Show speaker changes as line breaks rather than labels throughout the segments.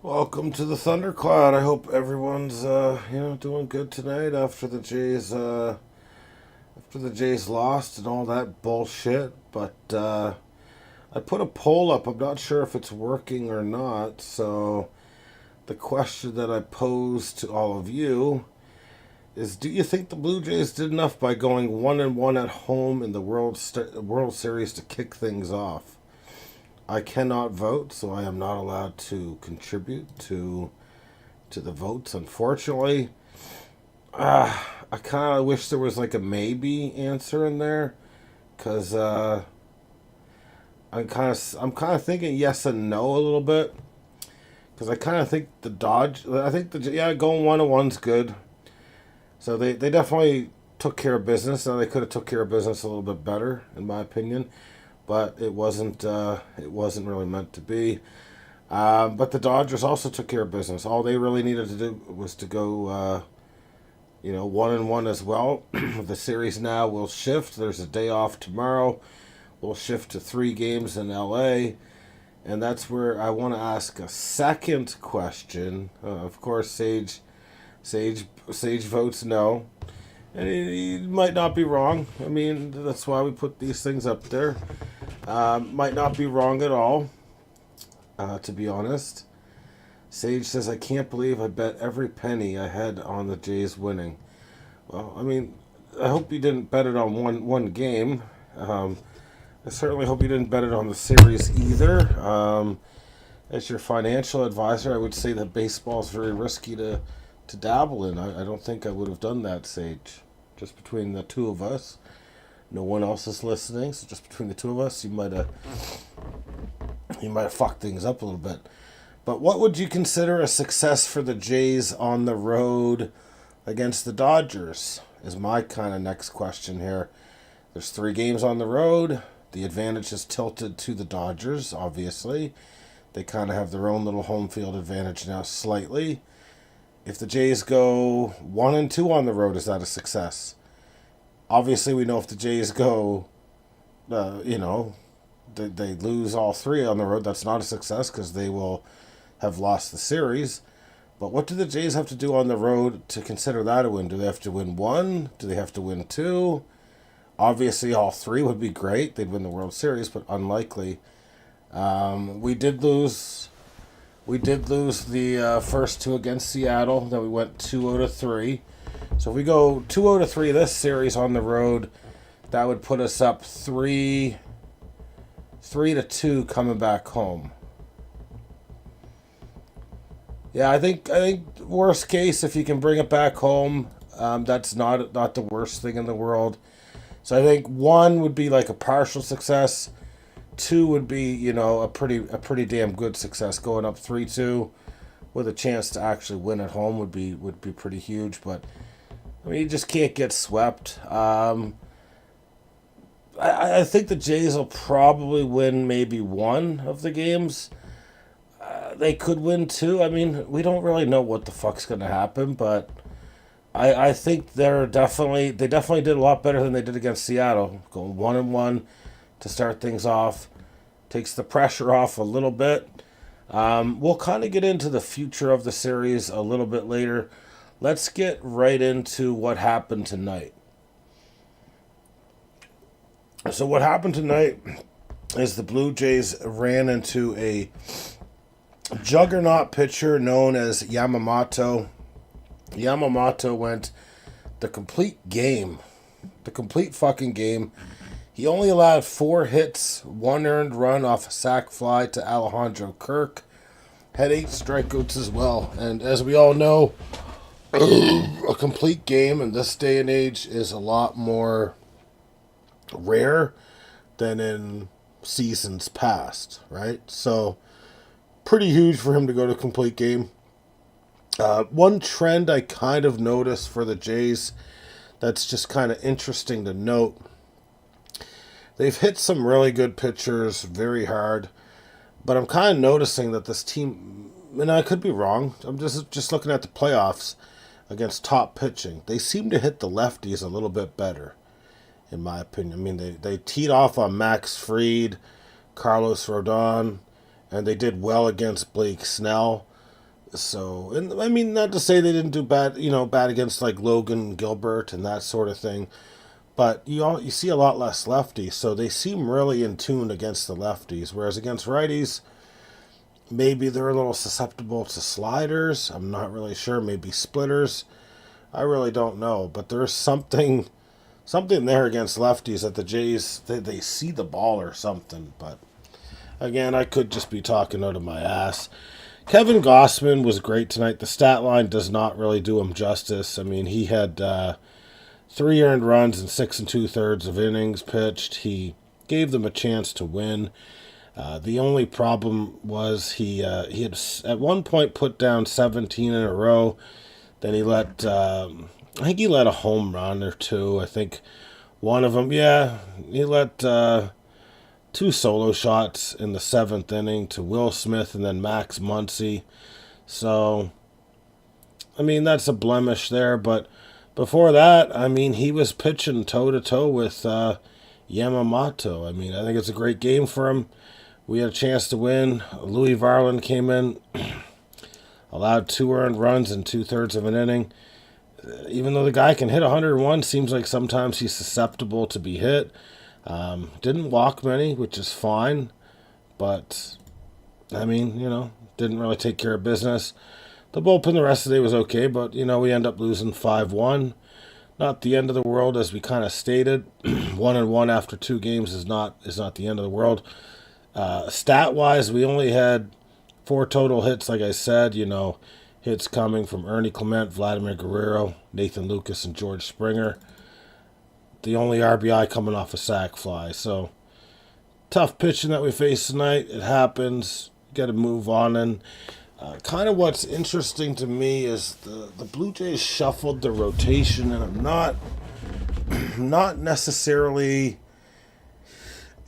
Welcome to the Thundercloud. I hope everyone's doing good tonight after the Jays lost and all that bullshit. But I put a poll up. I'm not sure if it's working or not. So the question that I pose to all of you is: do you think the Blue Jays did enough by going 1-1 at home in the World Series to kick things off? I cannot vote, so I am not allowed to contribute to the votes. Unfortunately, I kind of wish there was like a maybe answer in there, cause I'm kind of thinking yes and no a little bit, cause I kind of think going 1-1's good. So they definitely took care of business. Now they could have took care of business a little bit better, in my opinion, but it wasn't really meant to be. But the Dodgers also took care of business. All they really needed to do was to go, 1-1 as well. The series now will shift. There's a day off tomorrow. We'll shift to 3 games in LA. And that's where I want to ask a second question. Of course, Sage votes no. And he might not be wrong. I mean, that's why we put these things up there. Might not be wrong at all, to be honest. Sage says, I can't believe I bet every penny I had on the Jays winning. Well, I mean, I hope you didn't bet it on one game. I certainly hope you didn't bet it on the series either. As your financial advisor, I would say that baseball is very risky to dabble in. I don't think I would have done that, Sage. Just between the two of us. No one else is listening, so just between the two of us, you might have fucked things up a little bit. But what would you consider a success for the Jays on the road against the Dodgers? Is my kind of next question here. There's 3 games on the road. The advantage is tilted to the Dodgers, obviously. They kind of have their own little home field advantage now, slightly. If the Jays go 1-2 on the road, is that a success? Obviously, we know if the Jays go, they lose all 3 on the road, that's not a success because they will have lost the series. But what do the Jays have to do on the road to consider that a win? Do they have to win 1? Do they have to win 2? Obviously, all 3 would be great. They'd win the World Series, but unlikely. We did lose. We did lose the first 2 against Seattle. Then we went 2-3. So if we go 2-3 this series on the road, that would put us up 3-2 coming back home. Yeah, I think worst case, if you can bring it back home, that's not the worst thing in the world. So I think 1 would be like a partial success. 2 would be, a pretty damn good success. Going up 3-2 with a chance to actually win at home would be pretty huge. But I mean, you just can't get swept. I think the Jays will probably win maybe 1 of the games. They could win 2. I mean, we don't really know what the fuck's going to happen, but I think they definitely did a lot better than they did against Seattle. Going 1-1 to start things off takes the pressure off a little bit. We'll kind of get into the future of the series a little bit later. Let's get right into what happened tonight. So what happened tonight is the Blue Jays ran into a juggernaut pitcher known as Yamamoto. Yamamoto went the complete fucking game. He only allowed 4 hits, 1 earned run off a sac fly to Alejandro Kirk. Had 8 strikeouts as well. And as we all know, a complete game in this day and age is a lot more rare than in seasons past, right? So, pretty huge for him to go to complete game. One trend I kind of noticed for the Jays that's just kind of interesting to note. They've hit some really good pitchers very hard, but I'm kind of noticing that this team, and I could be wrong, I'm just looking at the playoffs against top pitching. They seem to hit the lefties a little bit better, in my opinion. I mean, they teed off on Max Fried, Carlos Rodon, and they did well against Blake Snell. So, and I mean, not to say they didn't do bad, bad against like Logan Gilbert and that sort of thing, but you see a lot less lefties, so they seem really in tune against the lefties. Whereas against righties, maybe they're a little susceptible to sliders. I'm not really sure. Maybe splitters. I really don't know, but there's something there against lefties that the Jays they see the ball or something. But again, I could just be talking out of my ass. Kevin Gossman was great tonight. The stat line does not really do him justice. I mean, he had 3 earned runs in 6 2/3 of innings pitched. He gave them a chance to win. The only problem was he had at one point put down 17 in a row. Then I think he let a home run or two. I think one of them, yeah, he let 2 solo shots in the 7th inning to Will Smith and then Max Muncy. So, I mean, that's a blemish there. But before that, I mean, he was pitching toe-to-toe with Yamamoto. I mean, I think it's a great game for him. We had a chance to win. Louis Varland came in, allowed 2 earned runs in 2/3 of an inning. Even though the guy can hit 101, seems like sometimes he's susceptible to be hit. Didn't walk many, which is fine. But, I mean, didn't really take care of business. The bullpen the rest of the day was okay, but, we end up losing 5-1. Not the end of the world, as we kind of stated. 1-1 after 2 games is not the end of the world. Stat-wise, we only had 4 total hits, like I said. Hits coming from Ernie Clement, Vladimir Guerrero, Nathan Lucas, and George Springer. The only RBI coming off a sac fly. So, tough pitching that we faced tonight. It happens. Got to move on. And kind of what's interesting to me is the Blue Jays shuffled the rotation, and I'm not necessarily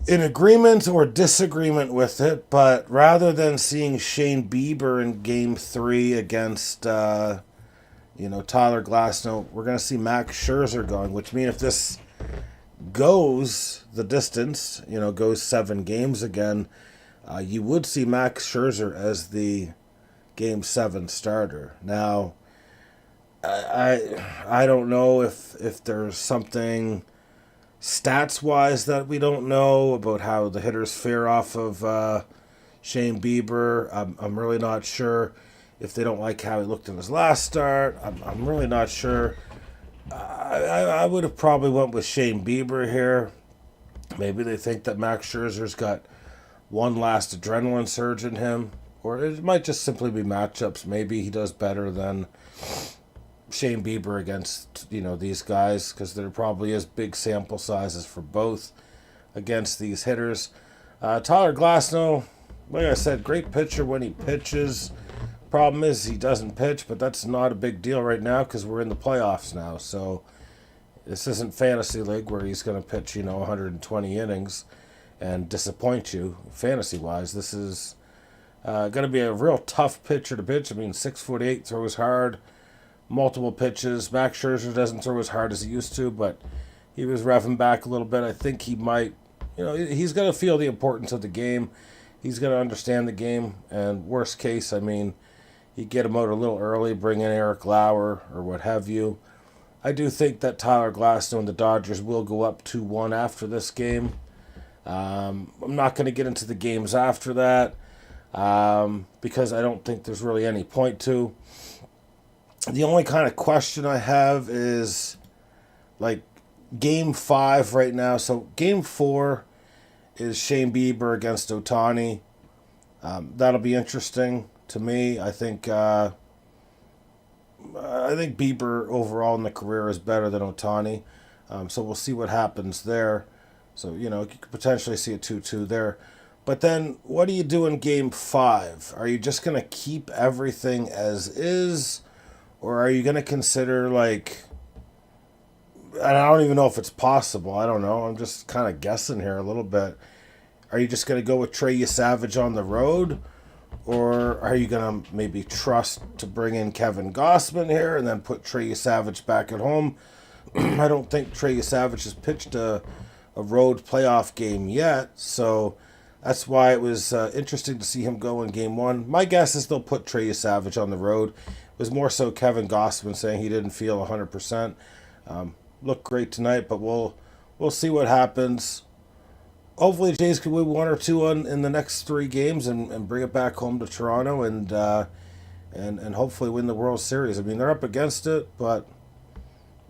in agreement or disagreement with it, but rather than seeing Shane Bieber in Game 3 against, Tyler Glasnow, we're going to see Max Scherzer going, which means if this goes the distance, goes 7 games again, you would see Max Scherzer as the Game 7 starter. Now, I don't know if there's something stats-wise that we don't know about how the hitters fare off of Shane Bieber. I'm really not sure if they don't like how he looked in his last start. I'm really not sure. I would have probably went with Shane Bieber here. Maybe they think that Max Scherzer's got one last adrenaline surge in him. Or it might just simply be matchups. Maybe he does better than Shane Bieber against, these guys, because there probably is big sample sizes for both against these hitters. Tyler Glasnow, like I said, great pitcher when he pitches. Problem is he doesn't pitch, but that's not a big deal right now because we're in the playoffs now. So this isn't fantasy league where he's going to pitch, 120 innings and disappoint you fantasy-wise. This is going to be a real tough pitcher to pitch. I mean, 6'8", throws hard. Multiple pitches. Max Scherzer doesn't throw as hard as he used to, but he was revving back a little bit. I think he might, he's going to feel the importance of the game. He's going to understand the game. And worst case, I mean, you get him out a little early, bring in Eric Lauer or what have you. I do think that Tyler Glasnow and the Dodgers will go up 2-1 after this game. I'm not going to get into the games after that because I don't think there's really any point to. The only kind of question I have is, like, Game 5 right now. So, Game 4 is Shane Bieber against Ohtani. That'll be interesting to me. I think Bieber overall in the career is better than Ohtani. So, we'll see what happens there. So, you could potentially see a 2-2 there. But then, what do you do in Game 5? Are you just going to keep everything as is? Or are you going to consider, like, and I don't even know if it's possible. I don't know. I'm just kind of guessing here a little bit. Are you just going to go with Trey Savage on the road? Or are you going to maybe trust to bring in Kevin Gossman here and then put Trey Savage back at home? I don't think Trey Savage has pitched a road playoff game yet. So That's why it was interesting to see him go in game one. My guess is they'll put Trey Savage on the road. It was more so Kevin Gossman saying he didn't feel 100%. Looked great tonight, but we'll see what happens. Hopefully, Jays can win one or two in the next 3 games and bring it back home to Toronto and hopefully win the World Series. I mean, they're up against it, but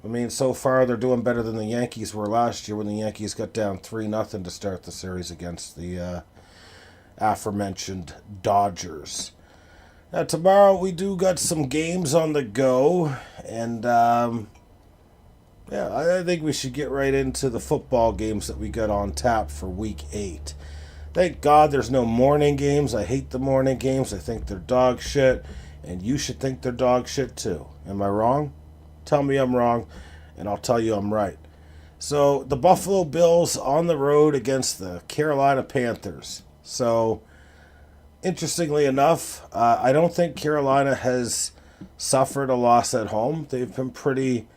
I mean, so far they're doing better than the Yankees were last year when the Yankees got down 3-0 to start the series against the aforementioned Dodgers. Now, tomorrow we do got some games on the go, and I think we should get right into the football games that we got on tap for Week 8. Thank God there's no morning games. I hate the morning games. I think they're dog shit, and you should think they're dog shit too. Am I wrong? Tell me I'm wrong, and I'll tell you I'm right. So, the Buffalo Bills on the road against the Carolina Panthers. So, interestingly enough, I don't think Carolina has suffered a loss at home. They've been pretty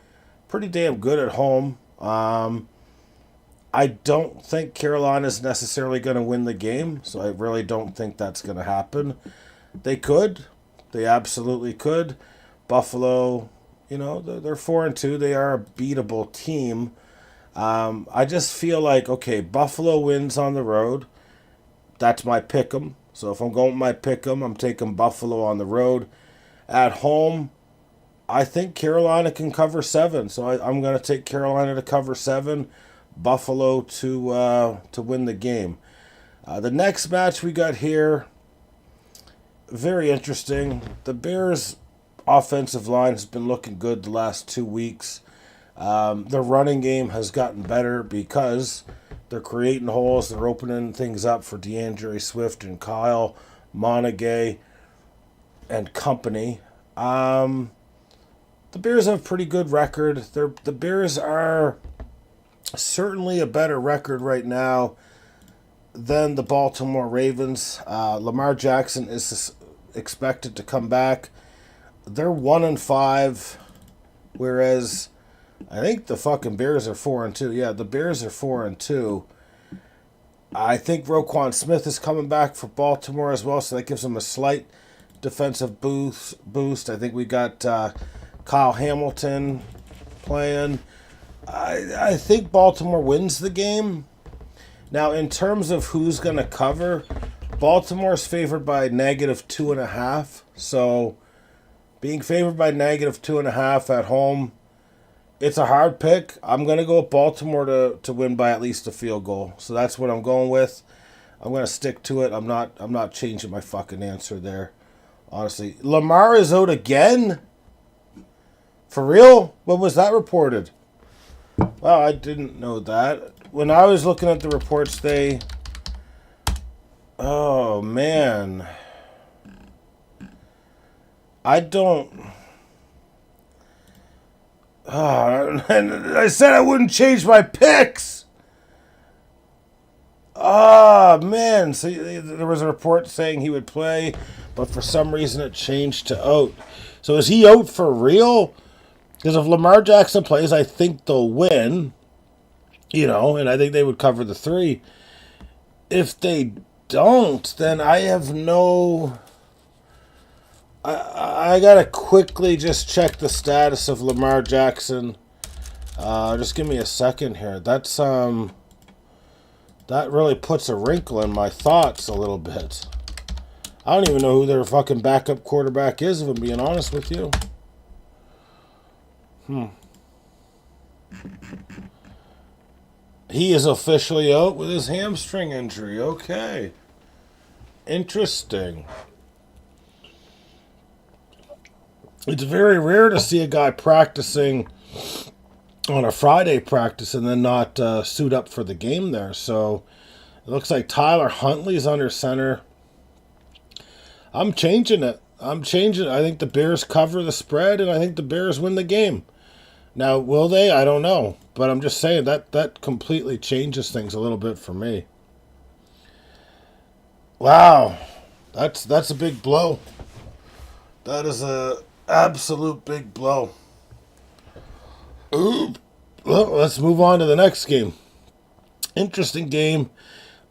damn good at home. I don't think Carolina's necessarily going to win the game, so I really don't think that's going to happen. They could. They absolutely could. Buffalo, they're 4-2. They are a beatable team. I just feel like, okay, Buffalo wins on the road. That's my pick'em. So if I'm going with my pick'em, I'm taking Buffalo on the road. At home, I think Carolina can cover 7. So I'm going to take Carolina to cover 7. Buffalo to win the game. The next match we got here, very interesting. The Bears' offensive line has been looking good the last 2 weeks. The running game has gotten better because they're creating holes. They're opening things up for DeAndre Swift and Kyle Monaghay and company. The Bears have a pretty good record. The Bears are certainly a better record right now than the Baltimore Ravens. Lamar Jackson is expected to come back. They're 1-5, whereas I think the fucking Bears are 4-2. Yeah, the Bears are 4-2. I think Roquan Smith is coming back for Baltimore as well, so that gives them a slight defensive boost. I think we got Kyle Hamilton playing. I think Baltimore wins the game. Now, in terms of who's going to cover, Baltimore's favored by -2.5. So, being favored by -2.5 at home, it's a hard pick. I'm going to go with Baltimore to win by at least a field goal. So that's what I'm going with. I'm going to stick to it. I'm not changing my fucking answer there. Honestly, Lamar is out again? For real? When was that reported? Well, I didn't know that. When I was looking at the reports, oh, man. I don't... and I said I wouldn't change my picks! Man. So there was a report saying he would play, but for some reason it changed to out. So is he out for real? Because if Lamar Jackson plays, I think they'll win. And I think they would cover the 3. If they don't, then I have no... I gotta quickly just check the status of Lamar Jackson. Just give me a second here. That's that really puts a wrinkle in my thoughts a little bit. I don't even know who their fucking backup quarterback is, if I'm being honest with you. He is officially out with his hamstring injury. Okay. Interesting. It's very rare to see a guy practicing on a Friday practice and then not suit up for the game there. So it looks like Tyler Huntley's under center. I'm changing it. I think the Bears cover the spread, and I think the Bears win the game. Now, will they? I don't know. But I'm just saying that completely changes things a little bit for me. Wow. That's a big blow. That is a absolute big blow. Ooh. Well, let's move on to the next game. Interesting game.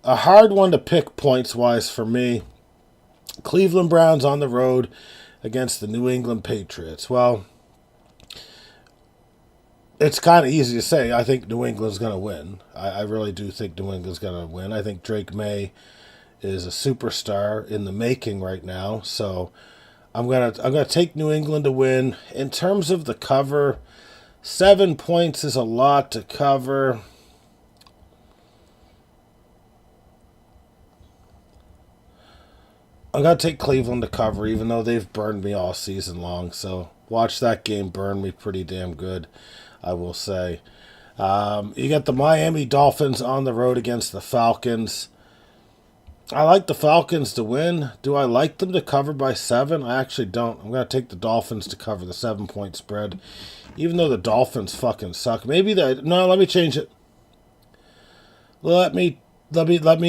a hard one to pick points-wise for me. Cleveland Browns on the road against the New England Patriots. Well, it's kind of easy to say. I think New England's going to win. I really do think New England's going to win. I think Drake May is a superstar in the making right now. So I'm gonna take New England to win. In terms of the cover, 7 points is a lot to cover. I'm going to take Cleveland to cover, even though they've burned me all season long. So watch that game burn me pretty damn good, I will say. You got the Miami Dolphins on the road against the Falcons. I like the Falcons to win. Do I like them to cover by 7? I actually don't. I'm going to take the Dolphins to cover the 7-point spread, even though the Dolphins fucking suck. No, let me change it. Let me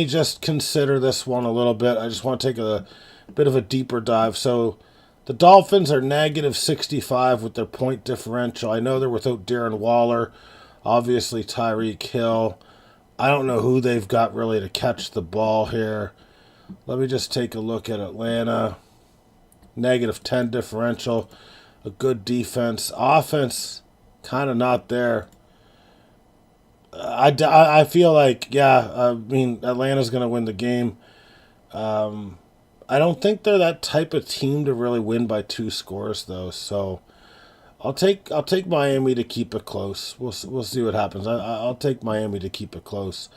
just consider this one a little bit. I just want to take a bit of a deeper dive. So the Dolphins are negative 65 with their point differential. I know they're without Darren Waller, obviously Tyreek Hill. I don't know who they've got really to catch the ball here. Let me just take a look at Atlanta. Negative 10 differential. A good defense. Offense, kind of not there. I feel like, Atlanta's going to win the game. I don't think they're that type of team to really win by 2 scores, though. So I'll take Miami to keep it close. We'll see what happens. I'll take Miami to keep it close.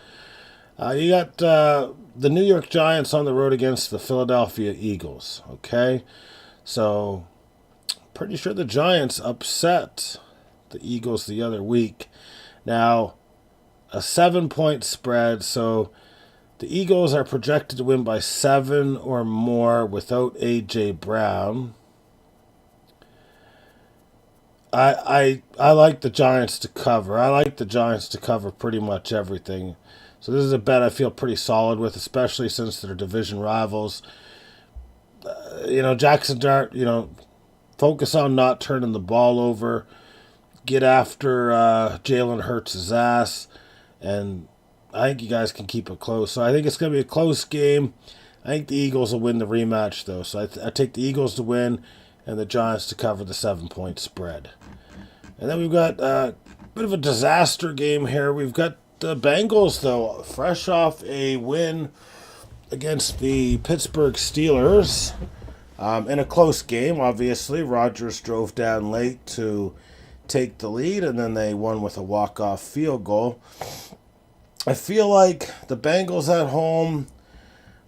You got the New York Giants on the road against the Philadelphia Eagles. Okay, so pretty sure the Giants upset the Eagles the other week. Now, a 7-point spread, so the Eagles are projected to win by 7 or more without A.J. Brown. I like the Giants to cover. I like the Giants to cover pretty much everything. So this is a bet I feel pretty solid with, especially since they're division rivals. Jackson Dart, focus on not turning the ball over. Get after Jalen Hurts' ass. And I think you guys can keep it close. So I think it's going to be a close game. I think the Eagles will win the rematch, though. So I take the Eagles to win and the Giants to cover the 7-point spread. And then we've got a bit of a disaster game here. We've got the Bengals, though, fresh off a win against the Pittsburgh Steelers. In a close game, obviously. Rodgers drove down late to take the lead, and then they won with a walk-off field goal. I feel like the Bengals at home,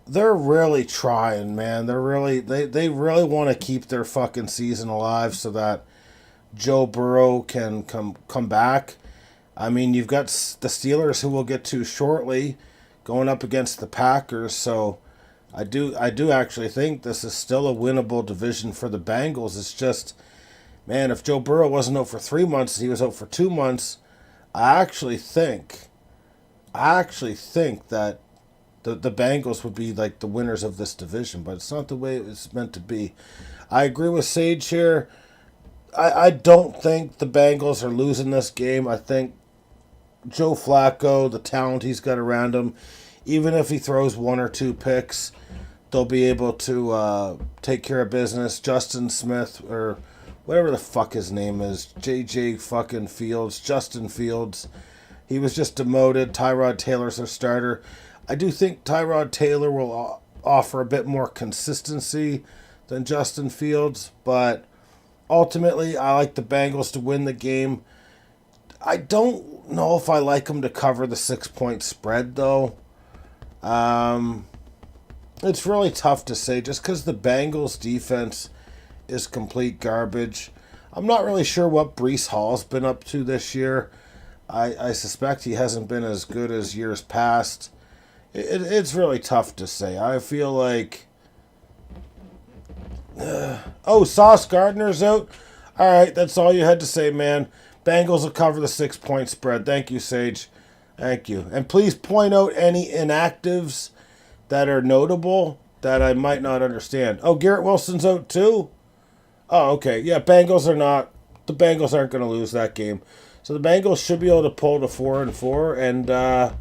they're really trying, man. They really want to keep their fucking season alive so that Joe Burrow can come back. I mean, you've got the Steelers, who we'll get to shortly, going up against the Packers. So I do actually think this is still a winnable division for the Bengals. It's just, man, if Joe Burrow wasn't out for 3 months, he was out for 2 months. I actually think that the Bengals would be like the winners of this division, but it's not the way it's meant to be. I agree with Sage here. I don't think the Bengals are losing this game. I think Joe Flacco, the talent he's got around him, even if he throws 1 or 2 picks, they'll be able to take care of business. Justin Smith, or whatever the fuck his name is, JJ fucking Fields, Justin Fields, he was just demoted. Tyrod Taylor's their starter. I do think Tyrod Taylor will offer a bit more consistency than Justin Fields, but ultimately, I like the Bengals to win the game. I don't know if I like them to cover the 6-point spread, though. It's really tough to say just because the Bengals' defense is complete garbage. I'm not really sure what Breece Hall's been up to this year. I suspect he hasn't been as good as years past. It's really tough to say. I feel like... Sauce Gardner's out? Alright, that's all you had to say, man. Bengals will cover the 6-point spread. Thank you, Sage. Thank you. And please point out any inactives that are notable that I might not understand. Oh, Garrett Wilson's out too? Oh, okay. Yeah, the Bengals aren't going to lose that game. So the Bengals should be able to pull to 4-4 and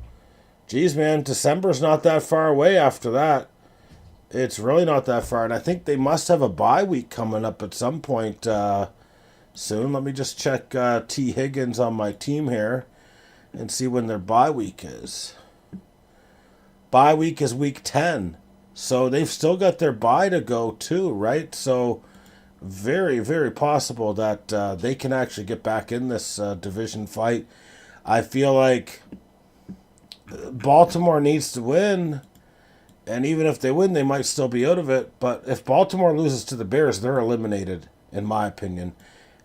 geez, man, December's not that far away after that. It's really not that far. And I think they must have a bye week coming up at some point soon. Let me just check T. Higgins on my team here and see when their bye week is. Bye week is week 10. So they've still got their bye to go too, right? So very, very possible that they can actually get back in this division fight. I feel like Baltimore needs to win. And even if they win, they might still be out of it. But if Baltimore loses to the Bears, they're eliminated, in my opinion.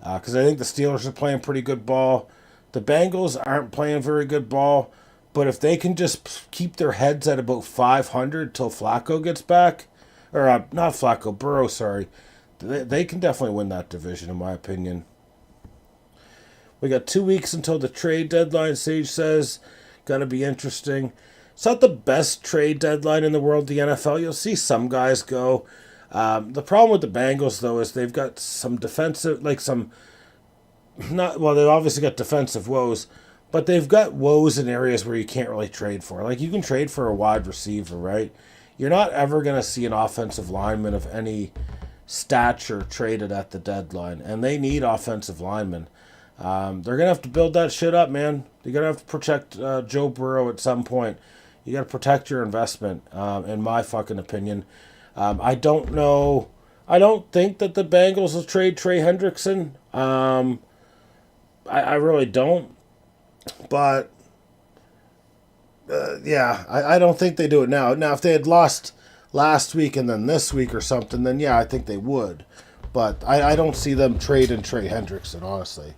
Because I think the Steelers are playing pretty good ball. The Bengals aren't playing very good ball. But if they can just keep their heads at about 500 till Flacco gets back, or not Flacco, Burrow, sorry, they can definitely win that division, in my opinion. We got 2 weeks until the trade deadline, Sage says. Gonna be interesting. It's not the best trade deadline in the world, the NFL. You'll see some guys go. The problem with the Bengals, though, is they've got some defensive, like some, not, well, they've obviously got defensive woes, but they've got woes in areas where you can't really trade for. Like, you can trade for a wide receiver, right? You're not ever going to see an offensive lineman of any stature traded at the deadline, and they need offensive linemen. They're going to have to build that shit up, man. You're going to have to protect Joe Burrow at some point. You got to protect your investment, in my fucking opinion. I don't know. I don't think that the Bengals will trade Trey Hendrickson. I really don't. But, yeah, I don't think they do it now. Now, if they had lost last week and then this week or something, then yeah, I think they would. But I don't see them trading Trey Hendrickson, honestly.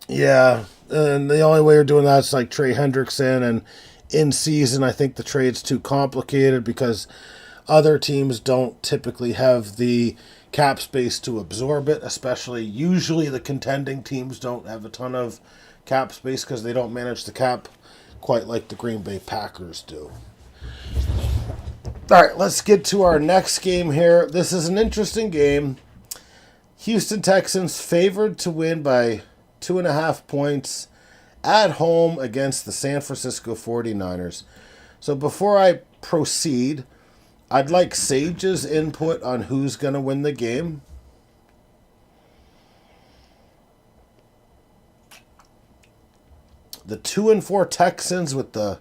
Yeah, and the only way you're doing that is like Trey Hendrickson, and in season, I think the trade's too complicated because other teams don't typically have the cap space to absorb it, especially usually the contending teams don't have a ton of cap space because they don't manage the cap quite like the Green Bay Packers do. All right, let's get to our next game here. This is an interesting game. Houston Texans favored to win by 2.5 points at home against the San Francisco 49ers. So before I proceed, I'd like Sage's input on who's going to win the game. The 2-4 Texans with the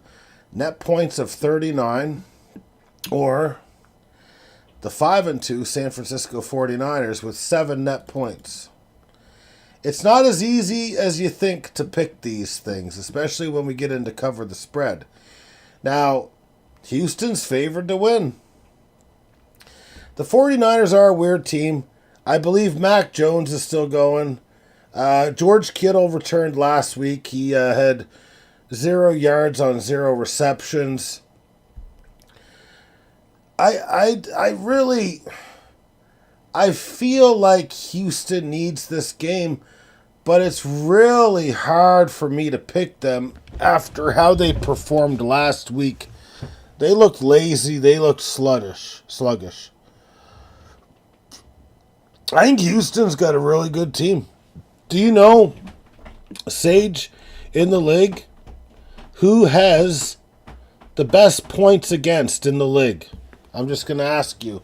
net points of 39, or the 5-2 San Francisco 49ers with 7 net points. It's not as easy as you think to pick these things, especially when we get into cover the spread. Now, Houston's favored to win. The 49ers are a weird team. I believe Mac Jones is still going. George Kittle returned last week. He had 0 yards on 0 receptions. I feel like Houston needs this game, but it's really hard for me to pick them after how they performed last week. They looked lazy. They looked sluggish. I think Houston's got a really good team. Do you know, Sage, in the league, who has the best points against in the league? I'm just going to ask you.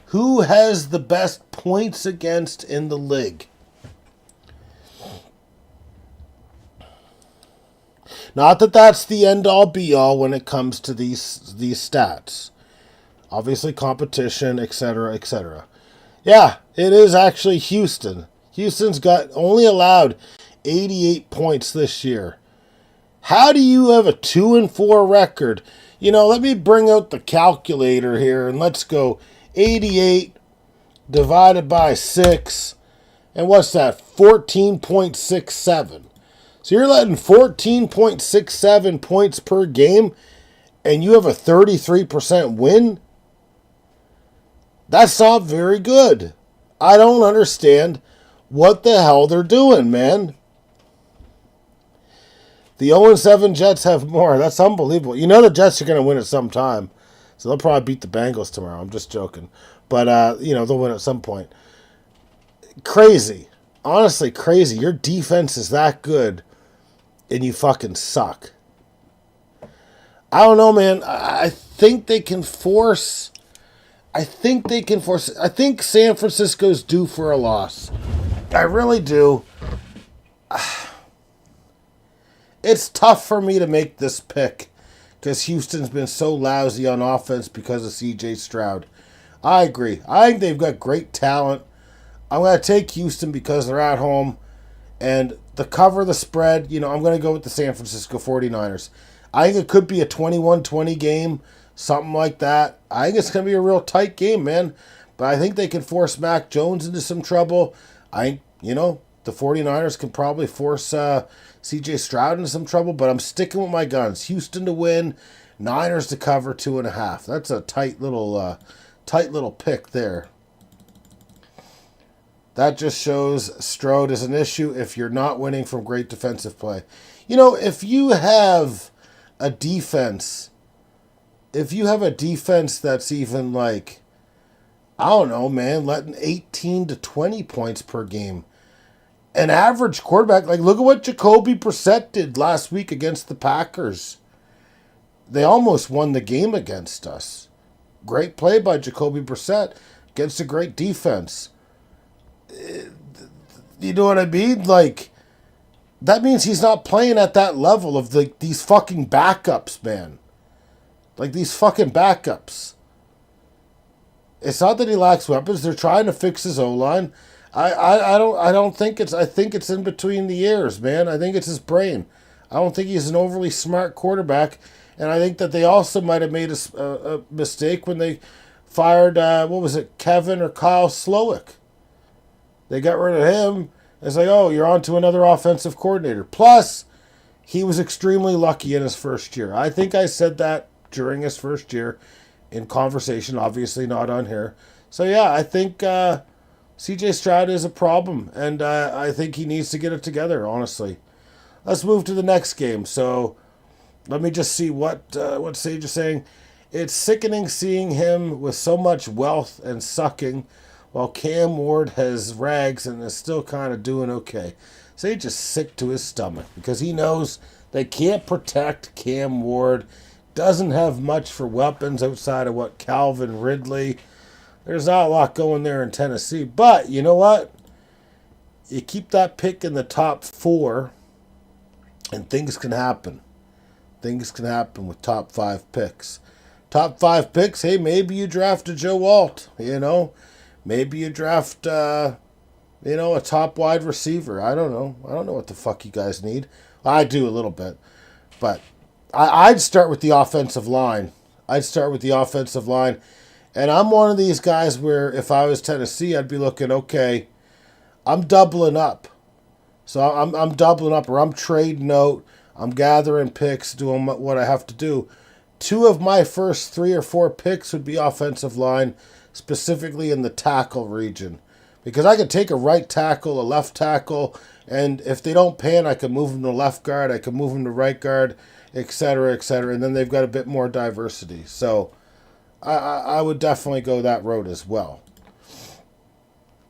Who has the best points against in the league? Not that that's the end-all, be-all when it comes to these stats. Obviously, competition, etc., etc. Yeah, it is actually Houston. Houston's got only allowed 88 points this year. How do you have a 2-4 record? You know, let me bring out the calculator here and let's go 88 divided by 6. And what's that? 14.67. So you're letting 14.67 points per game and you have a 33% win? That's not very good. I don't understand what the hell they're doing, man. The 0-7 Jets have more. That's unbelievable. You know the Jets are going to win at some time. So they'll probably beat the Bengals tomorrow. I'm just joking. But, they'll win at some point. Crazy. Honestly, crazy. Your defense is that good. and you fucking suck. I don't know, man. I think they can force. I think they can force. I think San Francisco's due for a loss. I really do. It's tough for me to make this pick because Houston's been so lousy on offense because of CJ Stroud. I agree. I think they've got great talent. I'm going to take Houston because they're at home. And the cover the spread, I'm going to go with the San Francisco 49ers. I think it could be a 21-20 game, something like that. I think it's going to be a real tight game, man. But I think they can force Mac Jones into some trouble. I think, the 49ers can probably force CJ Stroud into some trouble, but I'm sticking with my guns. Houston to win, Niners to cover 2.5. That's a tight little pick there. That just shows Stroud is an issue if you're not winning from great defensive play. If you have a defense, that's even like, I don't know, man, letting 18 to 20 points per game. An average quarterback, like look at what Jacoby Brissett did last week against the Packers. They almost won the game against us. Great play by Jacoby Brissett against a great defense. You know what I mean? Like, that means he's not playing at that level of these fucking backups, man. Like, these fucking backups. It's not that he lacks weapons. They're trying to fix his O-line. I don't think it's... I think it's in between the ears, man. I think it's his brain. I don't think he's an overly smart quarterback. And I think that they also might have made a mistake when they fired, Kevin or Kyle Slowick. They got rid of him. It's like, oh, you're on to another offensive coordinator. Plus, he was extremely lucky in his first year. I think I said that during his first year in conversation, obviously not on here. So, yeah, I think CJ Stroud is a problem, and I think he needs to get it together, honestly. Let's move to the next game. So, let me just see what Sage is saying. It's sickening seeing him with so much wealth and sucking, while Cam Ward has rags and is still kind of doing okay. Sage is sick to his stomach because he knows they can't protect Cam Ward. Doesn't have much for weapons outside of what Calvin Ridley. There's not a lot going there in Tennessee. But you know what? You keep that pick in the top 4 and things can happen. Things can happen with top 5 picks. Top 5 picks, hey, maybe you draft a Joe Alt, Maybe you draft, a top wide receiver. I don't know. I don't know what the fuck you guys need. I do a little bit. But I'd start with the offensive line. And I'm one of these guys where if I was Tennessee, I'd be looking, okay, I'm doubling up. So I'm doubling up, or I'm trading out. I'm gathering picks, doing what I have to do. 2 of my first 3 or 4 picks would be offensive line, specifically in the tackle region. Because I could take a right tackle, a left tackle, and if they don't pan, I can move them to left guard, I can move them to right guard, etc., and then they've got a bit more diversity. So I would definitely go that road as well.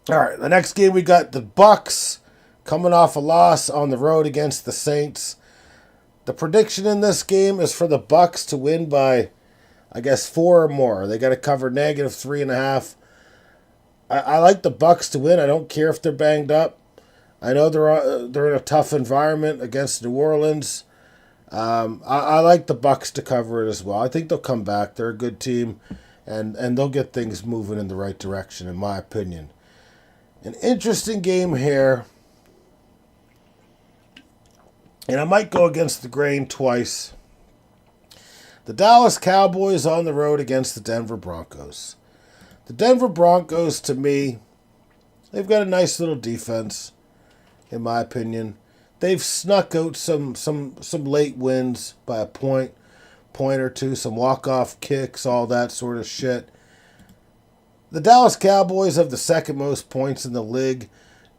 All right, the next game we got the Bucks coming off a loss on the road against the Saints. The prediction in this game is for the Bucks to win by, I guess, 4 or more. They got to cover -3.5. I like the Bucks to win. I don't care if they're banged up. I know they're in a tough environment against New Orleans. I like the Bucks to cover it as well. I think they'll come back. They're a good team, and they'll get things moving in the right direction, in my opinion. An interesting game here. And I might go against the grain twice. The Dallas Cowboys on the road against the Denver Broncos. The Denver Broncos, to me, they've got a nice little defense, in my opinion. They've snuck out some late wins by a point or two, some walk-off kicks, all that sort of shit. The Dallas Cowboys have the second most points in the league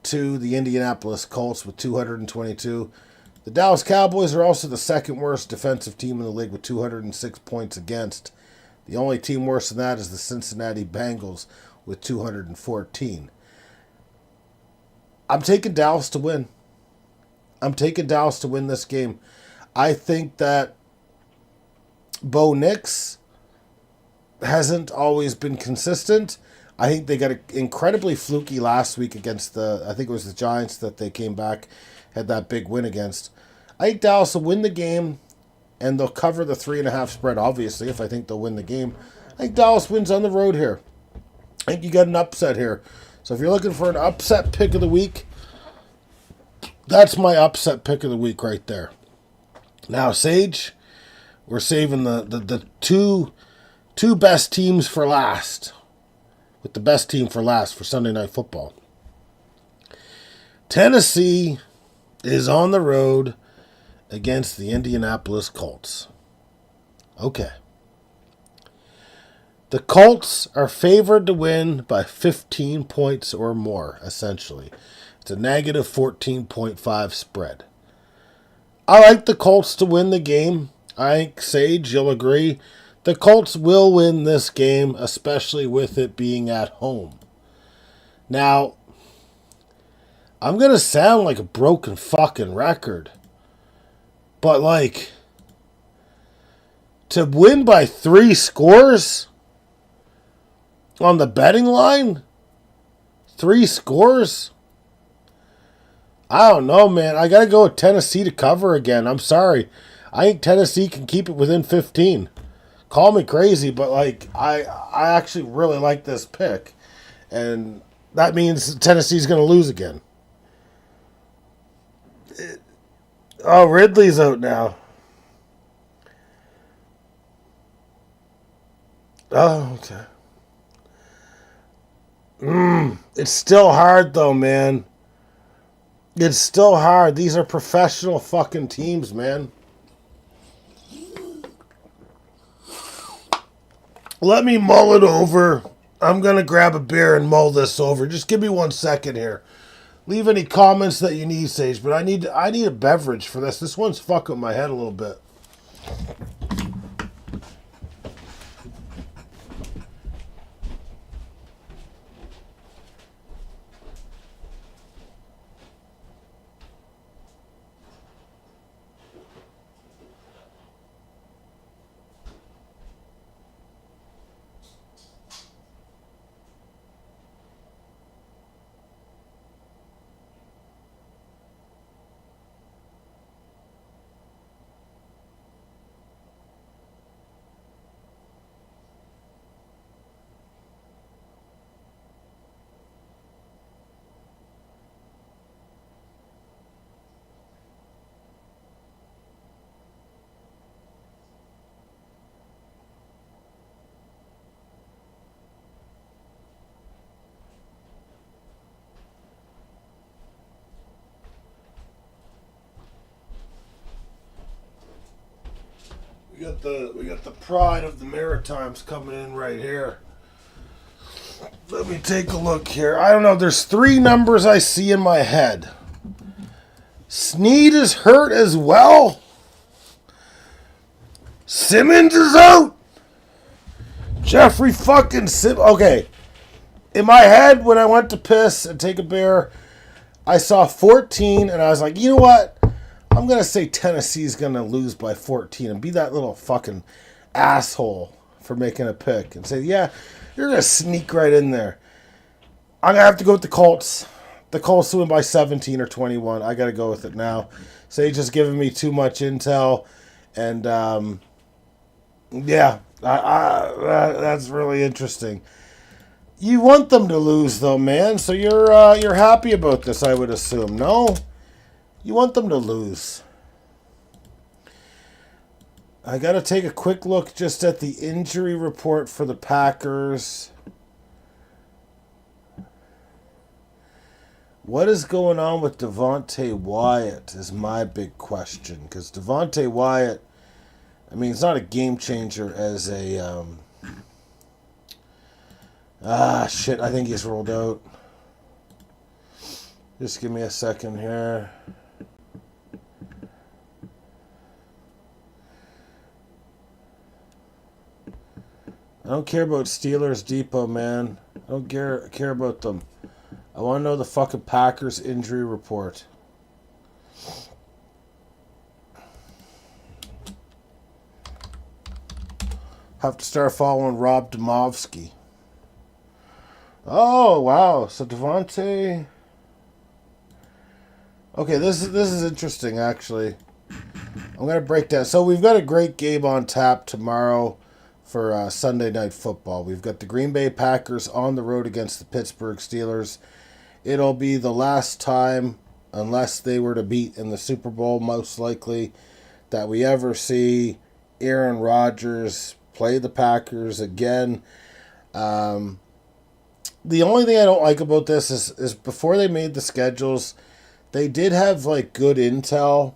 to the Indianapolis Colts with 222. The Dallas Cowboys are also the second worst defensive team in the league with 206 points against. The only team worse than that is the Cincinnati Bengals with 214. I'm taking Dallas to win. I'm taking Dallas to win this game. I think that Bo Nix hasn't always been consistent. I think they got incredibly fluky last week against I think it was the Giants that they came back, had that big win against. I think Dallas will win the game, and they'll cover the 3.5 spread, obviously, if I think they'll win the game. I think Dallas wins on the road here. I think you got an upset here. So if you're looking for an upset pick of the week, that's my upset pick of the week right there. Now, Sage, we're saving the two best teams for last. With the best team for last for Sunday Night Football. Tennessee is on the road against the Indianapolis Colts. Okay. The Colts are favored to win by 15 points or more, essentially. It's a negative 14.5 spread. I like the Colts to win the game. I think, Sage, you'll agree, the Colts will win this game, especially with it being at home. Now, I'm going to sound like a broken fucking record, but like, to win by 3 scores on the betting line, 3 scores, I don't know, man. I got to go with Tennessee to cover again. I'm sorry. I think Tennessee can keep it within 15. Call me crazy, but like I actually really like this pick. And that means Tennessee's going to lose again. Ridley's out now. Oh, okay. It's still hard though, man. It's still hard. These are professional fucking teams, man. Let me mull it over. I'm going to grab a beer and mull this over. Just give me 1 second here. Leave any comments that you need, Sage, but I need a beverage for this. This one's fucking my head a little bit. We got the pride of the Maritimes coming in right here. Let me take a look here. I don't know. There's 3 numbers I see in my head. Snead is hurt as well. Simmons is out. Jeffrey fucking Simmons. Okay. In my head, when I went to piss and take a beer, I saw 14, and I was like, you know what? I'm going to say Tennessee's going to lose by 14 and be that little fucking asshole for making a pick and say, yeah, you're going to sneak right in there. I'm going to have to go with the Colts. The Colts win by 17 or 21. I got to go with it now. Sage just giving me too much intel. And, yeah, that's really interesting. You want them to lose, though, man. So you're happy about this, I would assume. No? You want them to lose. I got to take a quick look just at the injury report for the Packers. What is going on with Devontae Wyatt is my big question. Because Devontae Wyatt, I mean, it's not a game changer as a... shit, I think he's rolled out. Just give me a second here. I don't care about Steelers Depot, man. I don't care about them. I want to know the fucking Packers injury report. Have to start following Rob Demovsky. Oh wow! So Devontae. Okay, this is interesting actually. I'm gonna break down. So we've got a great game on tap tomorrow for Sunday Night Football. We've got the Green Bay Packers on the road against the Pittsburgh Steelers. It'll be the last time, unless they were to beat in the Super Bowl, most likely, that we ever see Aaron Rodgers play the Packers again. The only thing I don't like about this is before they made the schedules, they did have like good intel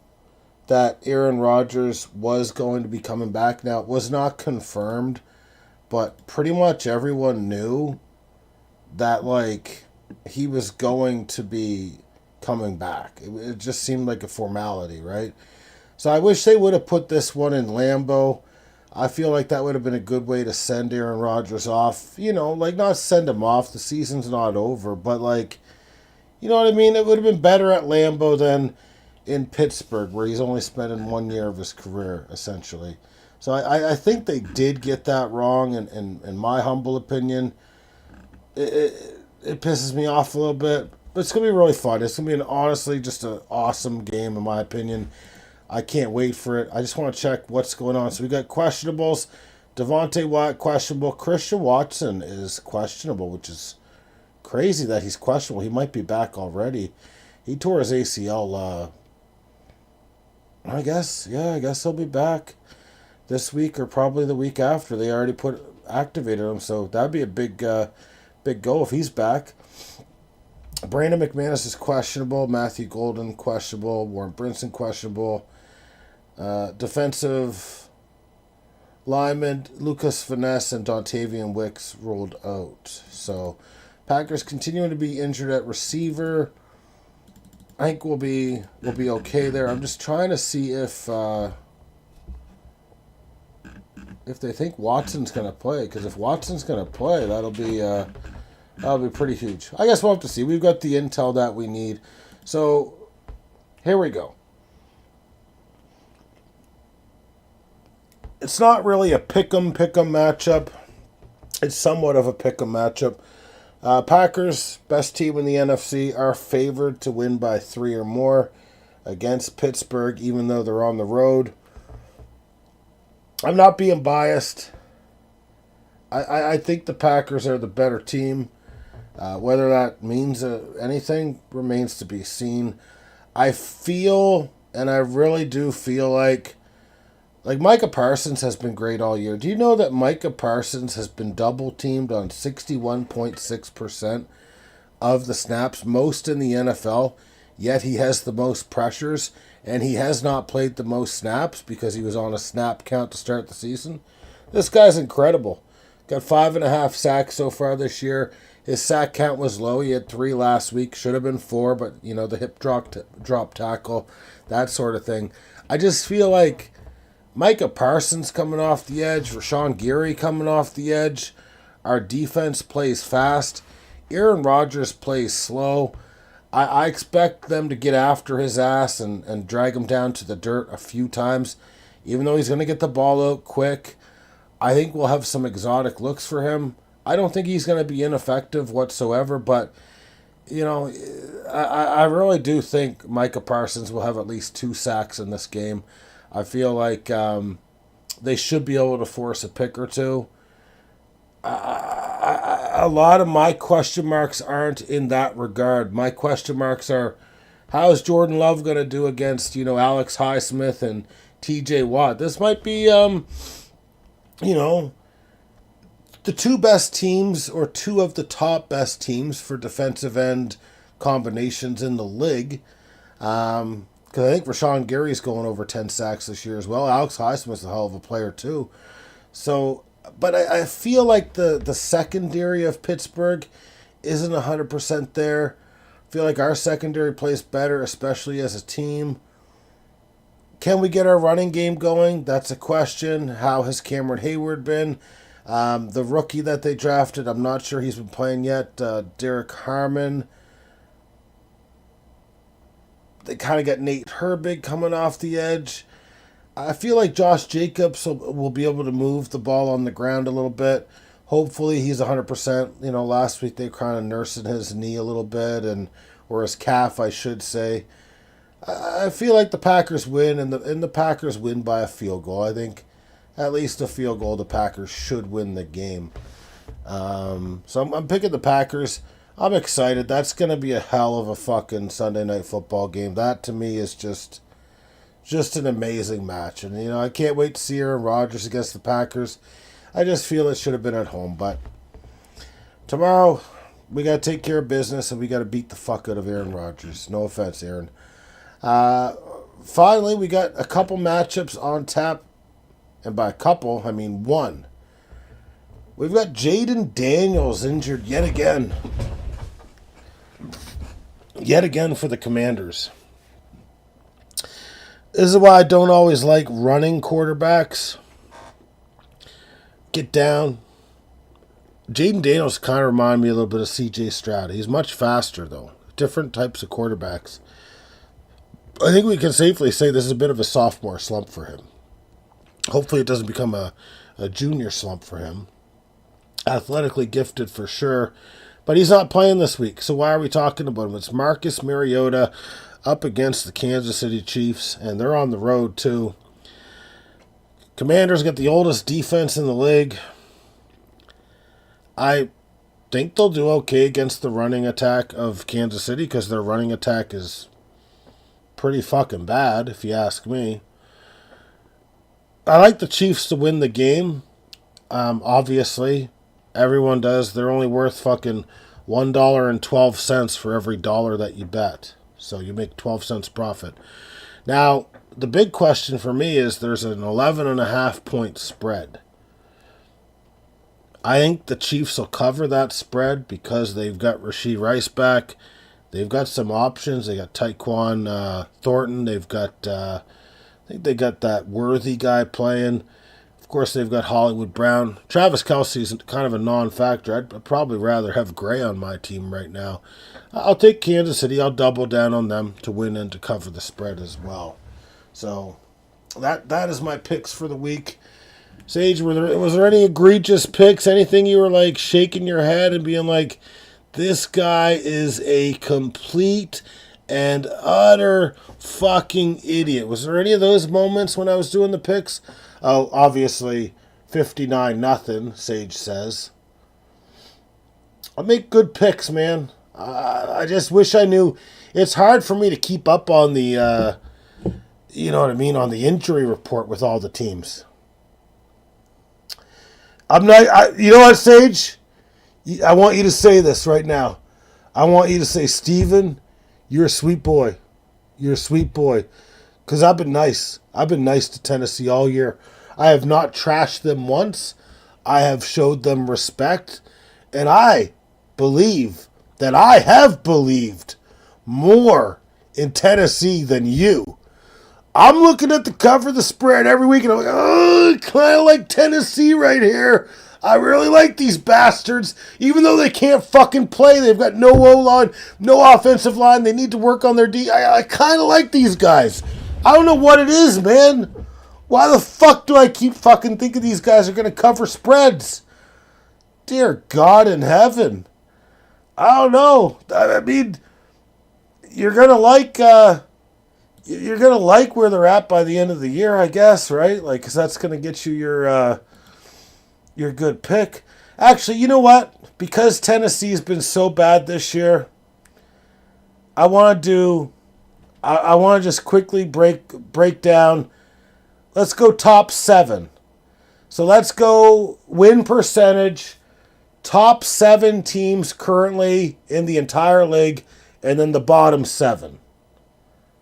that Aaron Rodgers was going to be coming back. Now, it was not confirmed, but pretty much everyone knew that like he was going to be coming back. It just seemed like a formality, right? So I wish they would have put this one in Lambeau. I feel like that would have been a good way to send Aaron Rodgers off. You know, like not send him off. The season's not over, but like, you know what I mean? It would have been better at Lambeau than in Pittsburgh, where he's only spending 1 year of his career, essentially. So I think they did get that wrong, and in my humble opinion. It pisses me off a little bit, but it's going to be really fun. It's going to be honestly just an awesome game, in my opinion. I can't wait for it. I just want to check what's going on. So we got questionables. Devontae Wyatt, questionable. Christian Watson is questionable, which is crazy that he's questionable. He might be back already. He tore his ACL, I guess he'll be back this week or probably the week after. They already activated him, so that'd be a big go if he's back. Brandon McManus is questionable. Matthew Golden questionable. Warren Brinson questionable. Defensive lineman Lucas Finesse and Dontavian Wicks rolled out. So Packers continuing to be injured at receiver. I think we'll be okay there. I'm just trying to see if they think Watson's gonna play. Because if Watson's gonna play, that'll be pretty huge. I guess we'll have to see. We've got the intel that we need. So here we go. It's not really a pick'em matchup. It's somewhat of a pick'em matchup. Packers, best team in the NFC, are favored to win by 3 or more against Pittsburgh, even though they're on the road. I'm not being biased. I think the Packers are the better team. Whether that means anything remains to be seen. I feel, and I really do feel like Micah Parsons has been great all year. Do you know that Micah Parsons has been double teamed on 61.6% of the snaps, most in the NFL, yet he has the most pressures, and he has not played the most snaps because he was on a snap count to start the season? This guy's incredible. Got 5.5 sacks so far this year. His sack count was low. He had 3 last week. Should have been 4, but, you know, the hip drop tackle, that sort of thing. I just feel like Micah Parsons coming off the edge, Rashawn Gary coming off the edge. Our defense plays fast. Aaron Rodgers plays slow. I expect them to get after his ass and drag him down to the dirt a few times. Even though he's going to get the ball out quick, I think we'll have some exotic looks for him. I don't think he's going to be ineffective whatsoever, but, you know, I really do think Micah Parsons will have at least 2 sacks in this game. I feel like they should be able to force a pick or two. A lot of my question marks aren't in that regard. My question marks are, how is Jordan Love going to do against, you know, Alex Highsmith and TJ Watt? This might be, you know, the 2 best teams or 2 of the top best teams for defensive end combinations in the league. Because I think Rashawn Gary's going over 10 sacks this year as well. Alex Highsmith's a hell of a player too. So, but I feel like the secondary of Pittsburgh isn't 100% there. I feel like our secondary plays better, especially as a team. Can we get our running game going? That's a question. How has Cameron Hayward been? The rookie that they drafted, I'm not sure he's been playing yet. Derek Harmon. They kind of got Nate Herbig coming off the edge. I feel like Josh Jacobs will be able to move the ball on the ground a little bit. Hopefully he's 100%. Last week they kind of nursing his knee a little bit, or his calf, I should say. I feel like the Packers win, and the Packers win by a field goal. I think at least a field goal, the Packers should win the game. So I'm picking the Packers. I'm excited. That's going to be a hell of a fucking Sunday Night Football game. That, to me, is just an amazing match. And, I can't wait to see Aaron Rodgers against the Packers. I just feel it should have been at home. But tomorrow, we got to take care of business, and we got to beat the fuck out of Aaron Rodgers. No offense, Aaron. Finally, we got a couple matchups on tap. And by a couple, I mean one. We've got Jaden Daniels injured yet again. Yet again for the Commanders. This is why I don't always like running quarterbacks. Get down. Jaden Daniels kind of remind me a little bit of C.J. Stroud. He's much faster, though. Different types of quarterbacks. I think we can safely say this is a bit of a sophomore slump for him. Hopefully it doesn't become a junior slump for him. Athletically gifted for sure. But he's not playing this week, so why are we talking about him? It's Marcus Mariota up against the Kansas City Chiefs, and they're on the road too. Commanders got the oldest defense in the league. I think they'll do okay against the running attack of Kansas City because their running attack is pretty fucking bad, if you ask me. I like the Chiefs to win the game. Obviously, everyone does. They're only worth fucking $1.12 for every dollar that you bet. So you make 12 cents profit. Now, the big question for me is there's an 11.5 point spread. I think the Chiefs will cover that spread because they've got Rashee Rice back. They've got some options. They got Tyquan Thornton. They've got, I think they got that Worthy guy playing. Of course, they've got Hollywood Brown. Travis Kelce's kind of a non-factor. I'd probably rather have Gray on my team right now. I'll take Kansas City. I'll double down on them to win and to cover the spread as well. So that is my picks for the week. Sage, was there any egregious picks? Anything you were like shaking your head and being like, this guy is a complete and utter fucking idiot? Was there any of those moments when I was doing the picks? Oh, obviously 59-0, Sage says. I make good picks, man. I just wish I knew. It's hard for me to keep up on the, you know what I mean, on the injury report with all the teams. I'm not, you know what, Sage? I want you to say this right now. I want you to say, Steven, you're a sweet boy. You're a sweet boy. Because I've been nice. I've been nice to Tennessee all year. I have not trashed them once. I have showed them respect. And I believe that I have believed more in Tennessee than you. I'm looking at the cover of the spread every week, and I'm like, oh, I kind of like Tennessee right here. I really like these bastards. Even though they can't fucking play, they've got no O-line, no offensive line. They need to work on their D. I kind of like these guys. I don't know what it is, man. Why the fuck do I keep fucking thinking these guys are going to cover spreads? Dear God in heaven. I don't know. I mean, you're going to like... You're going to like where they're at by the end of the year, I guess, right? Like, because that's going to get you your good pick. Actually, you know what? Because Tennessee's been so bad this year, I want to just quickly break down. Let's go top 7. So let's go win percentage, top 7 teams currently in the entire league, and then the bottom 7.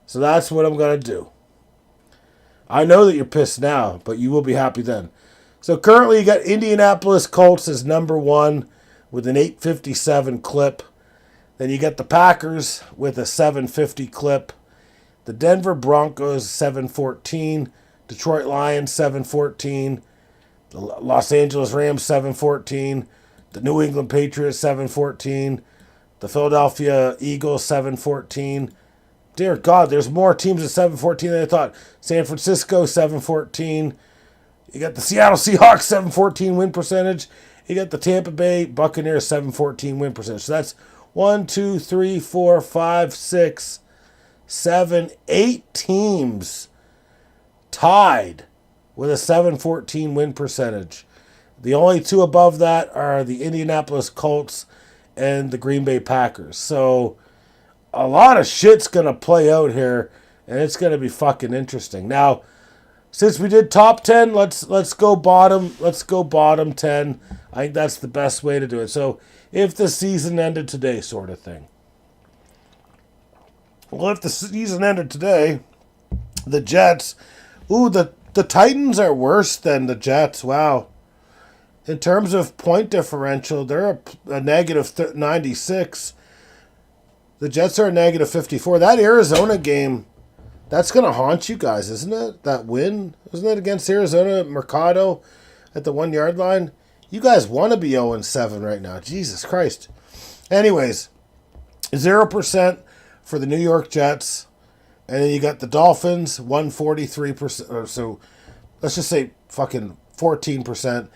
So that's what I'm going to do. I know that you're pissed now, but you will be happy then. So currently you got Indianapolis Colts as number 1 with an 857 clip. Then you got the Packers with a 750 clip. The Denver Broncos 714. Detroit Lions 714. The Los Angeles Rams 714. The New England Patriots 714. The Philadelphia Eagles 714. dear God, there's more teams at 7-14 than I thought. San Francisco, 7-14. You got the Seattle Seahawks, 7-14 win percentage. You got the Tampa Bay Buccaneers, 7-14 win percentage. So that's 1, 2, 3, 4, 5, 6, 7, 8 teams tied with a 7-14 win percentage. The only two above that are the Indianapolis Colts and the Green Bay Packers. So a lot of shit's going to play out here, and it's going to be fucking interesting. Now, since we did top 10, let's go bottom 10. I think that's the best way to do it. So, if the season ended today, sort of thing. Well, if the season ended today, the Jets, the Titans are worse than the Jets. Wow. In terms of point differential, they're a negative 96. The Jets are a negative 54. That Arizona game, that's going to haunt you guys, isn't it? That win? Wasn't it against Arizona Mercado at the 1 yard line? You guys want to be 0-7 right now. Jesus Christ. Anyways, 0% for the New York Jets. And then you got the Dolphins, 143%. So let's just say fucking 14%.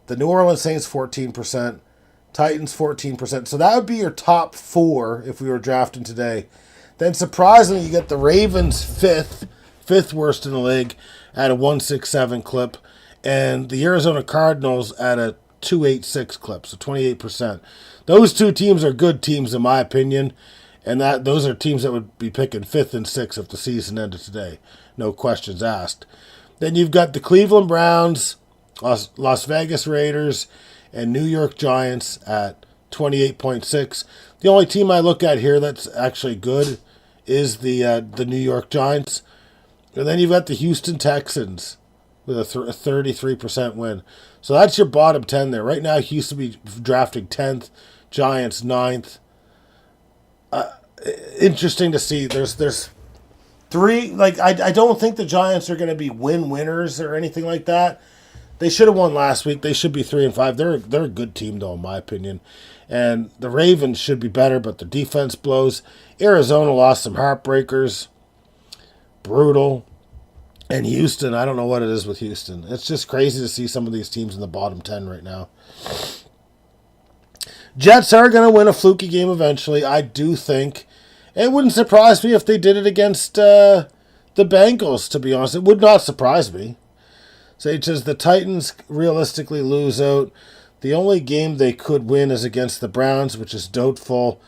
The New Orleans Saints, 14%. Titans, 14%. So that would be your top 4 if we were drafting today. Then surprisingly, you get the Ravens fifth worst in the league at a 167 clip, and the Arizona Cardinals at a 286 clip, so 28%. Those two teams are good teams in my opinion, and those are teams that would be picking 5th and 6th if the season ended today. No questions asked. Then you've got the Cleveland Browns, Las Vegas Raiders, and New York Giants at 28.6. The only team I look at here that's actually good is the New York Giants. And then you've got the Houston Texans with a 33% win. So that's your bottom 10 there. Right now, Houston be drafting 10th, Giants 9th. Interesting to see. There's 3. Like I don't think the Giants are going to be winners or anything like that. They should have won last week. They should be 3-5. They're a good team though, in my opinion. And the Ravens should be better, but the defense blows. Arizona lost some heartbreakers. Brutal. And Houston, I don't know what it is with Houston. It's just crazy to see some of these teams in the bottom 10 right now. Jets are going to win a fluky game eventually, I do think. It wouldn't surprise me if they did it against the Bengals, to be honest. It would not surprise me. So it says the Titans realistically lose out. The only game they could win is against the Browns, which is doubtful,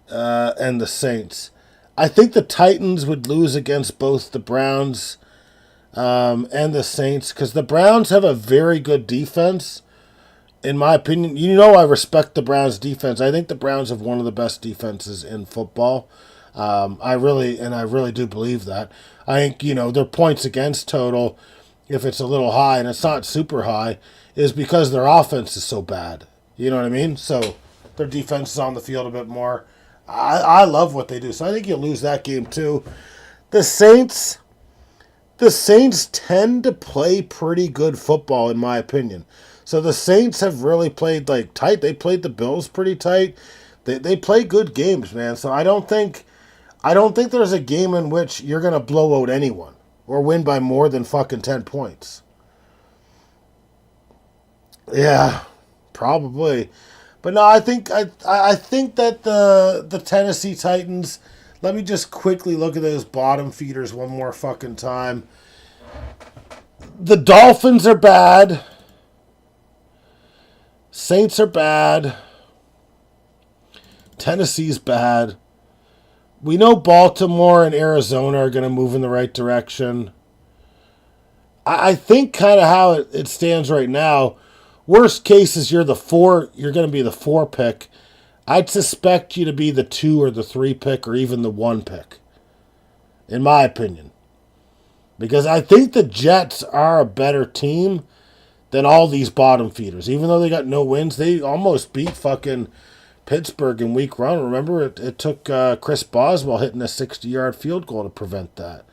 and the Saints. I think the Titans would lose against both the Browns and the Saints because the Browns have a very good defense. In my opinion, I respect the Browns' defense. I think the Browns have one of the best defenses in football. I really do believe that. I think, their points against total, if it's a little high, and it's not super high, is because their offense is so bad. You know what I mean? So their defense is on the field a bit more. I love what they do. So I think you'll lose that game too. The Saints tend to play pretty good football, in my opinion. So the Saints have really played tight. They played the Bills pretty tight. They play good games, man. So I don't think there's a game in which you're gonna blow out anyone or win by more than fucking 10 points. Yeah, probably. But no, I think that the Tennessee Titans. Let me just quickly look at those bottom feeders one more fucking time. The Dolphins are bad. Saints are bad. Tennessee's bad. We know Baltimore and Arizona are going to move in the right direction. I think kind of how it stands right now, worst case is you're going to be the 4 pick. I'd suspect you to be the 2 or the 3 pick or even the 1 pick, in my opinion. Because I think the Jets are a better team than all these bottom feeders. Even though they got no wins, they almost beat fucking Pittsburgh in week 1. Remember, it took Chris Boswell hitting a 60-yard field goal to prevent that.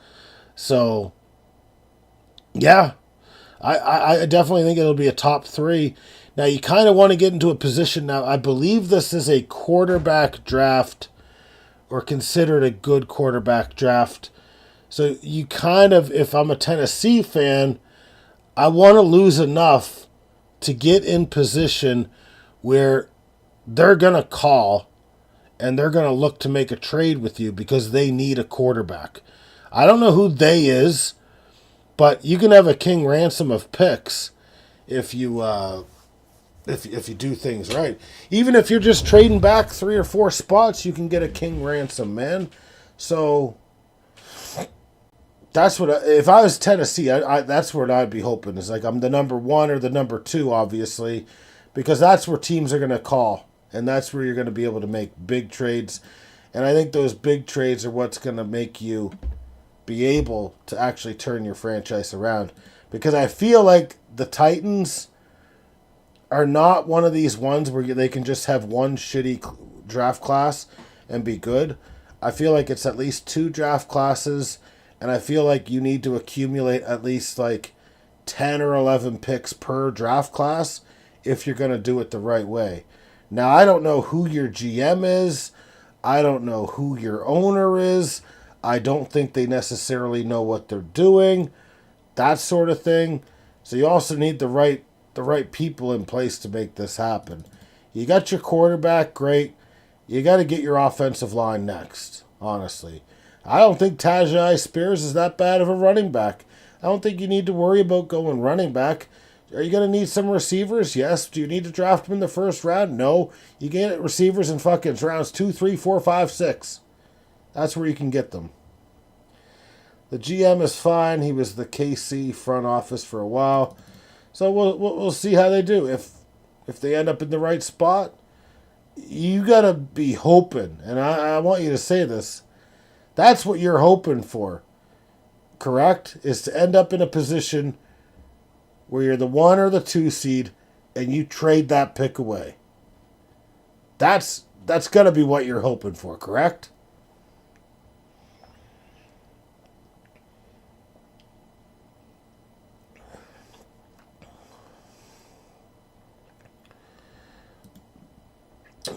So, yeah, I definitely think it'll be a top 3. Now, you kind of want to get into a position now. I believe this is a quarterback draft or considered a good quarterback draft. So you kind of, if I'm a Tennessee fan, I want to lose enough to get in position where they're going to call and they're going to look to make a trade with you because they need a quarterback. I don't know who they is, but you can have a king ransom of picks if you if you do things right. Even if you're just trading back 3 or 4 spots, you can get a king ransom, man. So that's what if I was Tennessee, I that's what I'd be hoping is like I'm the number 1 or the number 2, obviously, because that's where teams are going to call, and that's where you're going to be able to make big trades. And I think those big trades are what's going to make you be able to actually turn your franchise around. Because I feel like the Titans are not one of these ones where they can just have one shitty draft class and be good. I feel like it's at least 2 draft classes, and I feel like you need to accumulate at least like 10 or 11 picks per draft class if you're going to do it the right way. Now, I don't know who your GM is. I don't know who your owner is. I don't think they necessarily know what they're doing. That sort of thing. So you also need the right people in place to make this happen. You got your quarterback, great. You got to get your offensive line next, honestly. I don't think Tajay Spears is that bad of a running back. I don't think you need to worry about going running back. Are you going to need some receivers? Yes. Do you need to draft them in the first round? No. You get receivers in fucking rounds 2, 3, 4, 5, 6. That's where you can get them. The GM is fine. He was the KC front office for a while. So we'll see how they do. If they end up in the right spot, you got to be hoping. And I want you to say this. That's what you're hoping for. Correct? Is to end up in a position where you're the 1 or the 2 seed and you trade that pick away. That's got to be what you're hoping for, correct?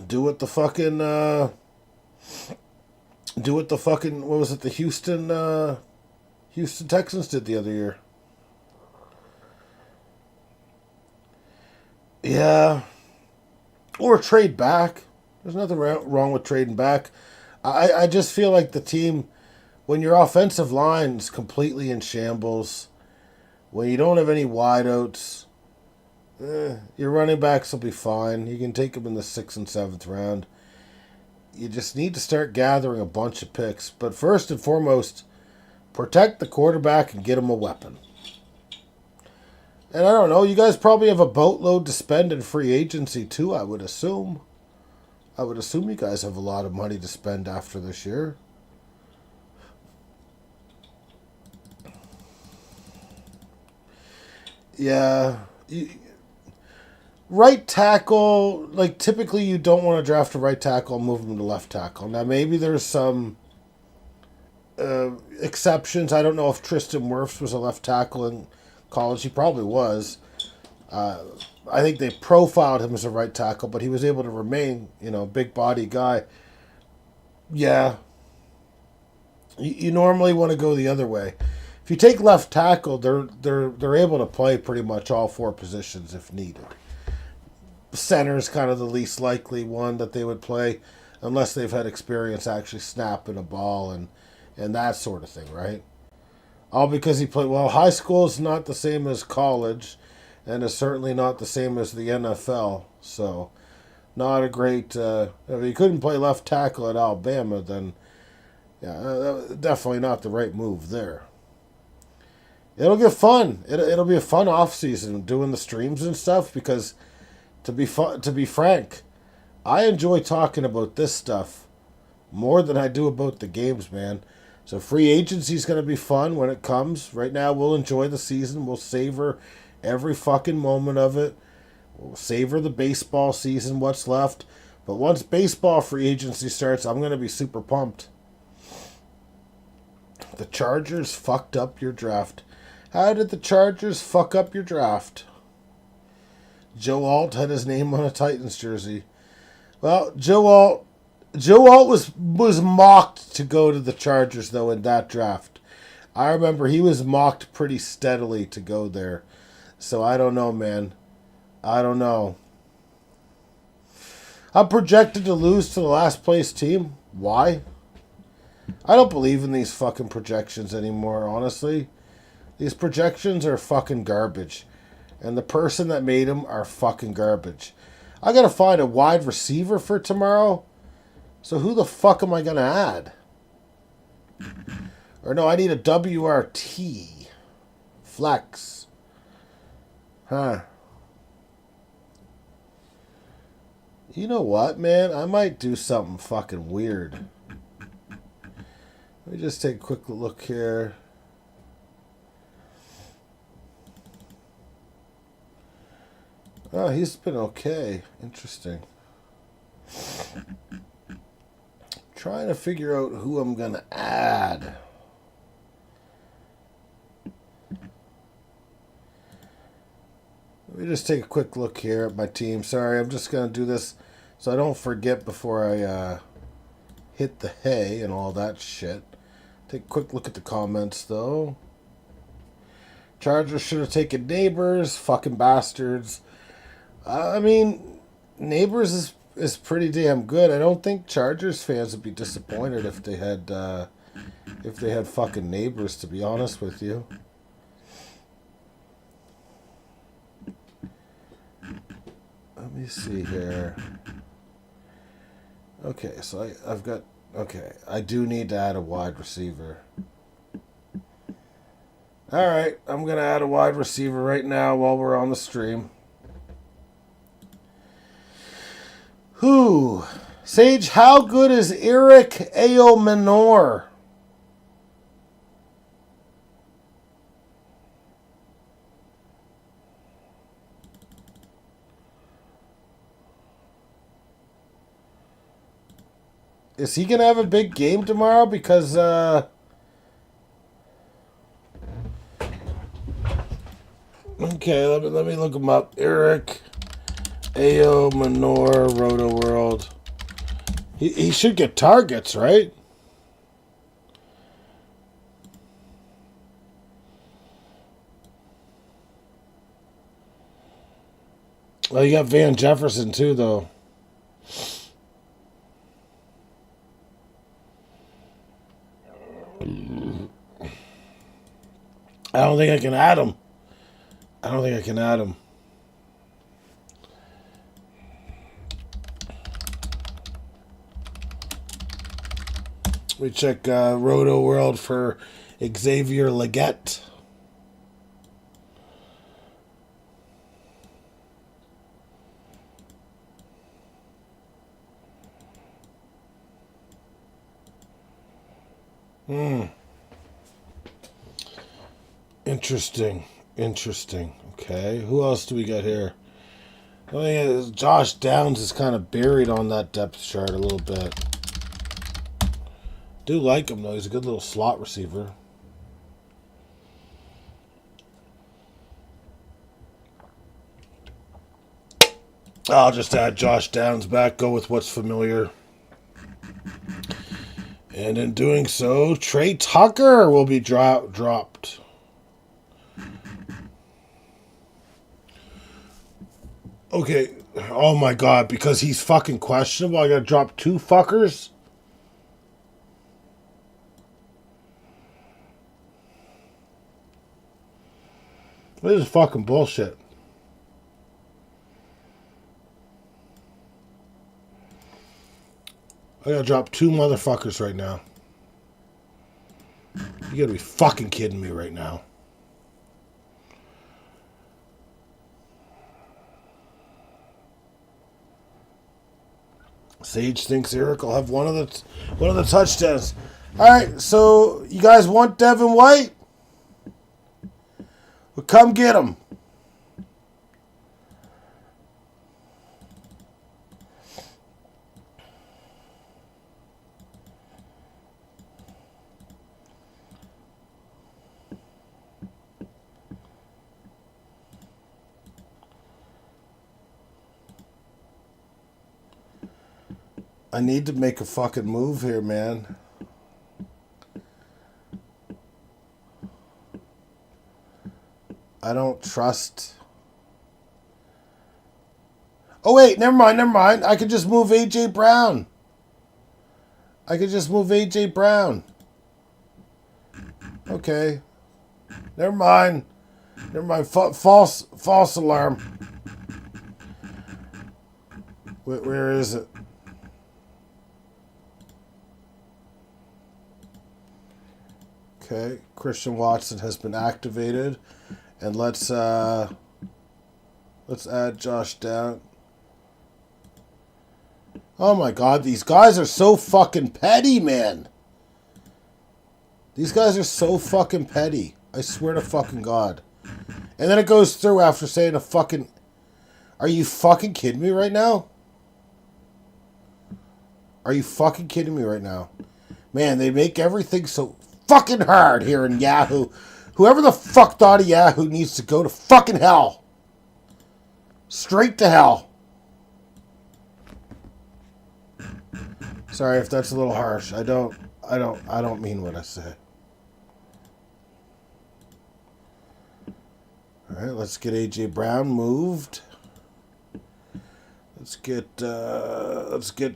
Do what the fucking what was it, the Houston Texans did the other year. Yeah. Or trade back. There's nothing wrong with trading back. I just feel like the team, when your offensive line's completely in shambles, when you don't have any wideouts, your running backs will be fine. You can take them in the 6th and 7th round. You just need to start gathering a bunch of picks. But first and foremost, protect the quarterback and get him a weapon. And I don't know, you guys probably have a boatload to spend in free agency too, I would assume. I would assume you guys have a lot of money to spend after this year. Yeah. Right tackle, like typically you don't want to draft a right tackle and move him to left tackle. Now maybe there's some exceptions. I don't know if Tristan Wirfs was a left tackle in college. He probably was. I think they profiled him as a right tackle, but he was able to remain, big body guy. Yeah. You normally want to go the other way. If you take left tackle, they're able to play pretty much all 4 positions if needed. Center is kind of the least likely one that they would play unless they've had experience actually snapping a ball and that sort of thing, right? All because he played, well, high school is not the same as college and is certainly not the same as the NFL. So not a great, if he couldn't play left tackle at Alabama, then definitely not the right move there. It'll get fun. It'll be a fun off season doing the streams and stuff because to be frank, I enjoy talking about this stuff more than I do about the games, man. So free agency is going to be fun when it comes. Right now, we'll enjoy the season. We'll savor every fucking moment of it. We'll savor the baseball season, what's left. But once baseball free agency starts, I'm going to be super pumped. The Chargers fucked up your draft. How did the Chargers fuck up your draft? Joe Alt had his name on a Titans jersey. Well, Joe Alt, Joe Alt was mocked to go to the Chargers, though, in that draft. I remember he was mocked pretty steadily to go there. So I don't know, man. I don't know. I'm projected to lose to the last place team. Why? I don't believe in these fucking projections anymore, honestly. These projections are fucking garbage. And the person that made them are fucking garbage. I gotta find a wide receiver for tomorrow. So who the fuck am I gonna add? Or no, I need a WRT. Flex. Huh. You know what, man? I might do something fucking weird. Let me just take a quick look here. Oh, he's been okay. Interesting. Trying to figure out who I'm going to add. Let me just take a quick look here at my team. Sorry, I'm just going to do this so I don't forget before I hit the hay and all that shit. Take a quick look at the comments, though. Chargers should have taken Neighbors. Fucking bastards. I mean, Neighbors is pretty damn good. I don't think Chargers fans would be disappointed if they had fucking Neighbors, to be honest with you. Let me see here. Okay, so I've got... Okay, I do need to add a wide receiver. Alright, I'm going to add a wide receiver right now while we're on the stream. Who? Sage, how good is Eric Aomanor? Is he going to have a big game tomorrow? Because, okay, let me look him up. Eric Aomanor, Roto World. He should get targets, right? Well, you got Van Jefferson, too, though. I don't think I can add him. We check Roto World for Xavier Legette. Interesting. Okay, who else do we got here? I think Josh Downs is kind of buried on that depth chart a little bit. Do like him, though. He's a good little slot receiver. I'll just add Josh Downs back, go with what's familiar. And in doing so, Trey Tucker will be dropped. Okay, oh my god, because he's fucking questionable, I gotta drop 2 fuckers? This is fucking bullshit. I gotta drop 2 motherfuckers right now. You gotta be fucking kidding me right now. Sage thinks Eric will have one of the touchdowns. All right, so you guys want Devin White? Well, come get him. I need to make a fucking move here, man. I don't trust... Oh, wait, never mind. I could just move A.J. Brown. Okay. Never mind. False alarm. Where is it? Okay. Christian Watson has been activated. And let's add Josh down. Oh my God, these guys are so fucking petty, man. These guys are so fucking petty. I swear to fucking God. And then it goes through after saying a fucking... Are you fucking kidding me right now? Are you fucking kidding me right now? Man, they make everything so fucking hard here in Yahoo. Whoever the fuck thought of Yahoo needs to go to fucking hell. Straight to hell. Sorry if that's a little harsh. I don't mean what I say. All right, let's get AJ Brown moved. Let's get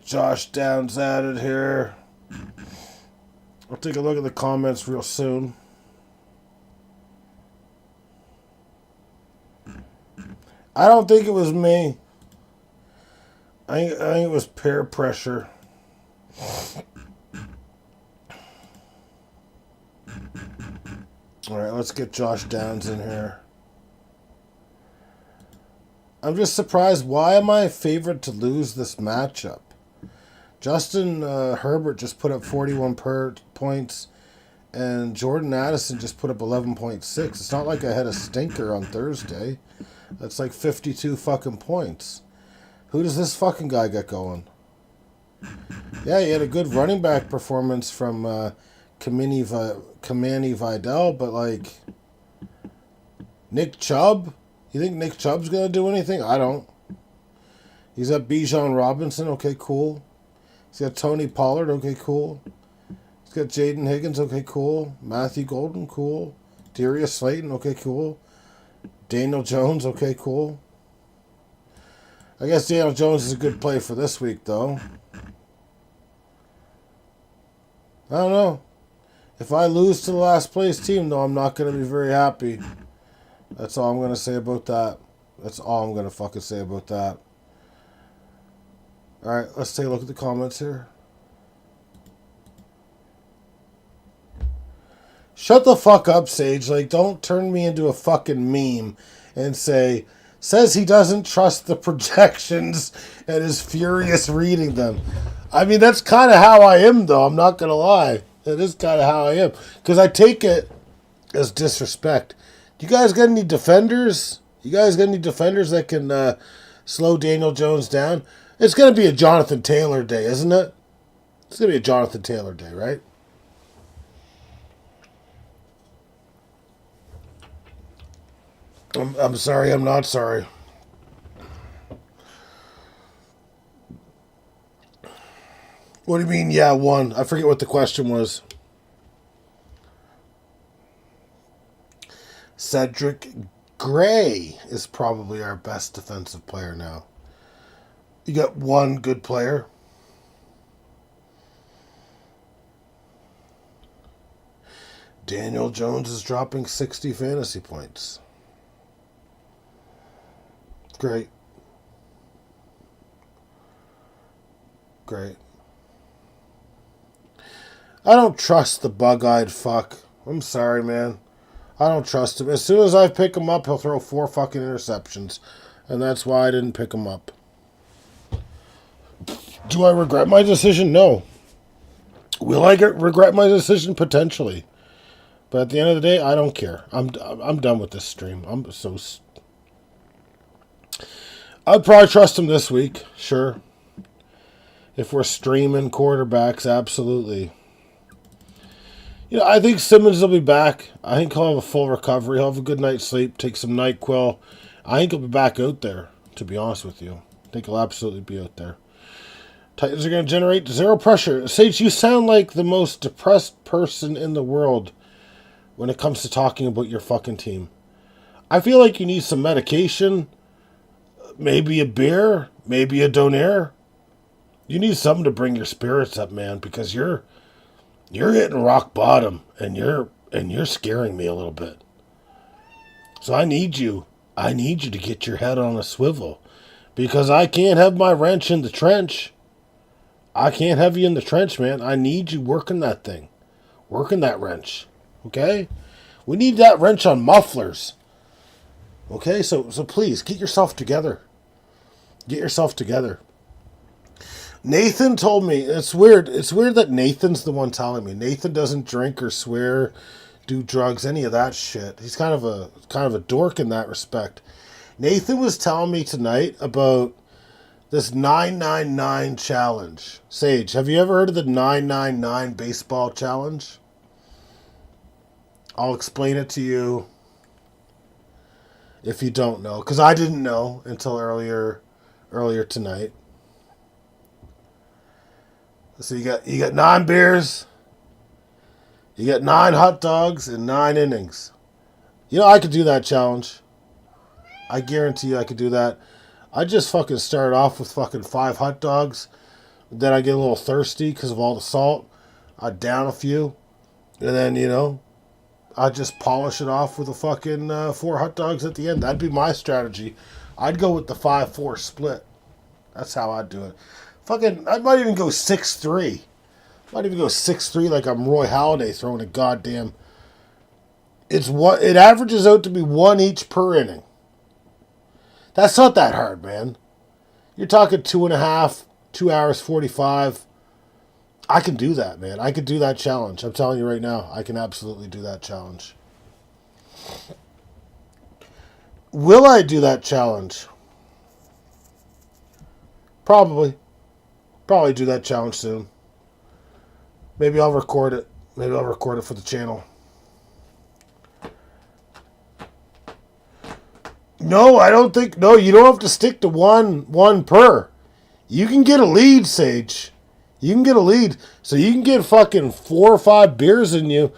Josh Downs added here. I'll take a look at the comments real soon. I don't think it was me. I think it was peer pressure. All right, let's get Josh Downs in here. I'm just surprised. Why am I favored to lose this matchup? Justin Herbert just put up 41 points, and Jordan Addison just put up 11.6. It's not like I had a stinker on Thursday. That's like 52 fucking points. Who does this fucking guy get going? Yeah, he had a good running back performance from Kamani Vidal, but like Nick Chubb? You think Nick Chubb's going to do anything? I don't. He's got Bijan Robinson. Okay, cool. He's got Tony Pollard. Okay, cool. He's got Jaden Higgins. Okay, cool. Matthew Golden. Cool. Darius Slayton. Okay, cool. Daniel Jones. Okay, cool. I guess Daniel Jones is a good play for this week, though. I don't know. If I lose to the last place team, though, I'm not going to be very happy. That's all I'm going to say about that. That's all I'm going to fucking say about that. Alright, let's take a look at the comments here. Shut the fuck up, Sage. Like, don't turn me into a fucking meme and says he doesn't trust the projections and is furious reading them. I mean, that's kind of how I am, though. I'm not going to lie. That is kind of how I am. Because I take it as disrespect. Do you guys got any defenders? You guys got any defenders that can slow Daniel Jones down? It's going to be a Jonathan Taylor day, isn't it? It's going to be a Jonathan Taylor day, right? I'm sorry, I'm not sorry. What do you mean, yeah, one? I forget what the question was. Cedric Gray is probably our best defensive player now. You got one good player. Daniel Jones is dropping 60 fantasy points. Great. Great. I don't trust the bug-eyed fuck. I'm sorry, man. I don't trust him. As soon as I pick him up, he'll throw 4 fucking interceptions. And that's why I didn't pick him up. Do I regret my decision? No. Will I regret my decision? Potentially. But at the end of the day, I don't care. I'm done with this stream. I'd probably trust him this week. Sure. If we're streaming quarterbacks, absolutely. You know, I think Simmons will be back. I think he'll have a full recovery. He'll have a good night's sleep, take some NyQuil. I think he'll be back out there, to be honest with you. I think he'll absolutely be out there. Titans are going to generate zero pressure. Sage, you sound like the most depressed person in the world when it comes to talking about your fucking team. I feel like you need some medication, maybe a beer, maybe a donaire. You need something to bring your spirits up, man, because you're hitting rock bottom and you're scaring me a little bit. So I need you to get your head on a swivel, because I can't have my wrench in the trench. I can't have you in the trench, man. I need you working that thing. Working that wrench. Okay? We need that wrench on mufflers. Okay? So please, get yourself together. Get yourself together. Nathan told me, it's weird that Nathan's the one telling me. Nathan doesn't drink or swear, do drugs, any of that shit. He's kind of a dork in that respect. Nathan was telling me tonight about this 999 challenge. Sage, have you ever heard of the 999 baseball challenge? I'll explain it to you if you don't know, because I didn't know until earlier tonight. So you got 9 beers, you got 9 hot dogs, and 9 innings. You know, I could do that challenge. I guarantee you I could do that. I just fucking start off with fucking 5 hot dogs. Then I get a little thirsty because of all the salt. I down a few. And then, you know, I just polish it off with a fucking 4 hot dogs at the end. That'd be my strategy. I'd go with the 5-4 split. That's how I'd do it. Fucking, I might even go 6-3. Might even go 6-3 like I'm Roy Halladay throwing a goddamn... It averages out to be 1 each per inning. That's not that hard, man. You're talking 2.5, 2 hours 45. I can do that, man. I could do that challenge. I'm telling you right now, I can absolutely do that challenge. Will I do that challenge? Probably. Probably do that challenge soon. Maybe I'll record it. Maybe I'll record it for the channel. No, I don't think... No, you don't have to stick to one per. You can get a lead, Sage. You can get a lead. So you can get fucking 4 or 5 beers in you.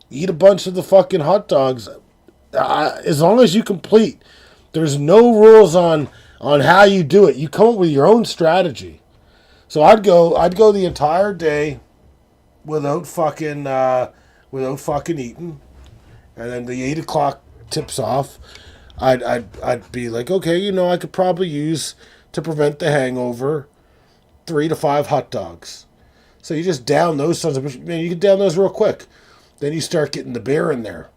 Eat a bunch of the fucking hot dogs. As long as you complete. There's no rules on how you do it. You come up with your own strategy. So I'd go the entire day without fucking eating. And then the 8 o'clock tips off. I'd be like, okay, you know, I could probably use, to prevent the hangover, 3 to 5 hot dogs. So you just down those sons of bitches. Man, you can down those real quick. Then you start getting the beer in there.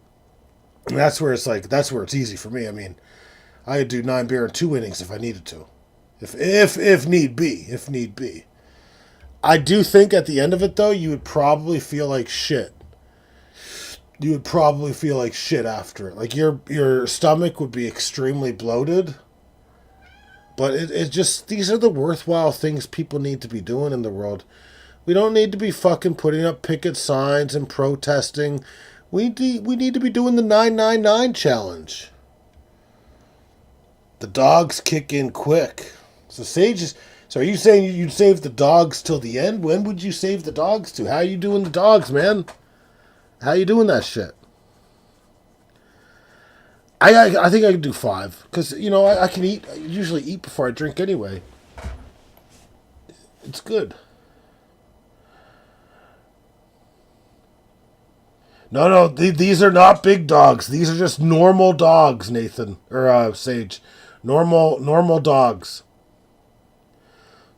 And that's where it's easy for me. I mean, I could do 9 beer in 2 innings if I needed to. If need be. I do think at the end of it, though, you would probably feel like shit. You would probably feel like shit after it. Like your stomach would be extremely bloated. But it just, these are the worthwhile things people need to be doing in the world. We don't need to be fucking putting up picket signs and protesting. We need to be doing the 999 challenge. The dogs kick in quick. So are you saying you'd save the dogs till the end? When would you save the dogs to? How are you doing the dogs, man? How you doing that shit? I think I can do 5. Because, you know, I can eat. I usually eat before I drink anyway. It's good. No, these are not big dogs. These are just normal dogs, Nathan. Or, Sage. Normal dogs.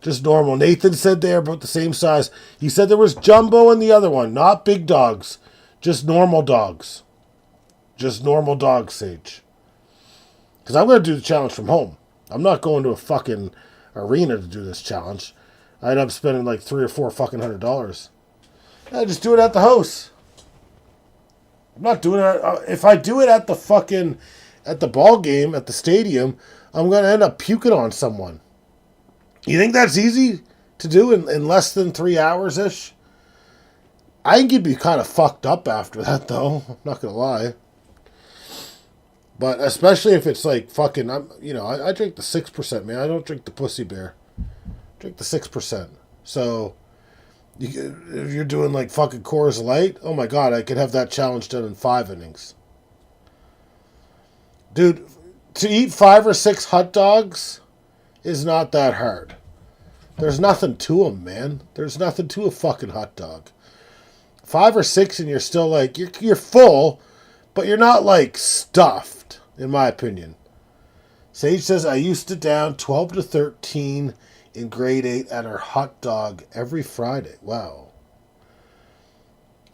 Just normal. Nathan said they're about the same size. He said there was jumbo in the other one. Not big dogs. Just normal dogs. Just normal dogs, Sage. Because I'm going to do the challenge from home. I'm not going to a fucking arena to do this challenge. I end up spending like $300 or $400. I just do it at the house. I'm not doing it. If I do it at the ball game, at the stadium, I'm going to end up puking on someone. You think that's easy to do in less than 3 hours-ish? I think you'd be kind of fucked up after that, though. I'm not going to lie. But especially if it's like fucking, I drink the 6%, man. I don't drink the pussy beer. I drink the 6%. So, if you're doing like fucking Coors Light, oh my god, I could have that challenge done in 5 innings. Dude, to eat 5 or 6 hot dogs is not that hard. There's nothing to them, man. There's nothing to a fucking hot dog. 5 or 6 and you're still like, you're full, but you're not like stuffed, in my opinion. Sage says, I used to down 12 to 13 in grade 8 at our hot dog every Friday. Wow.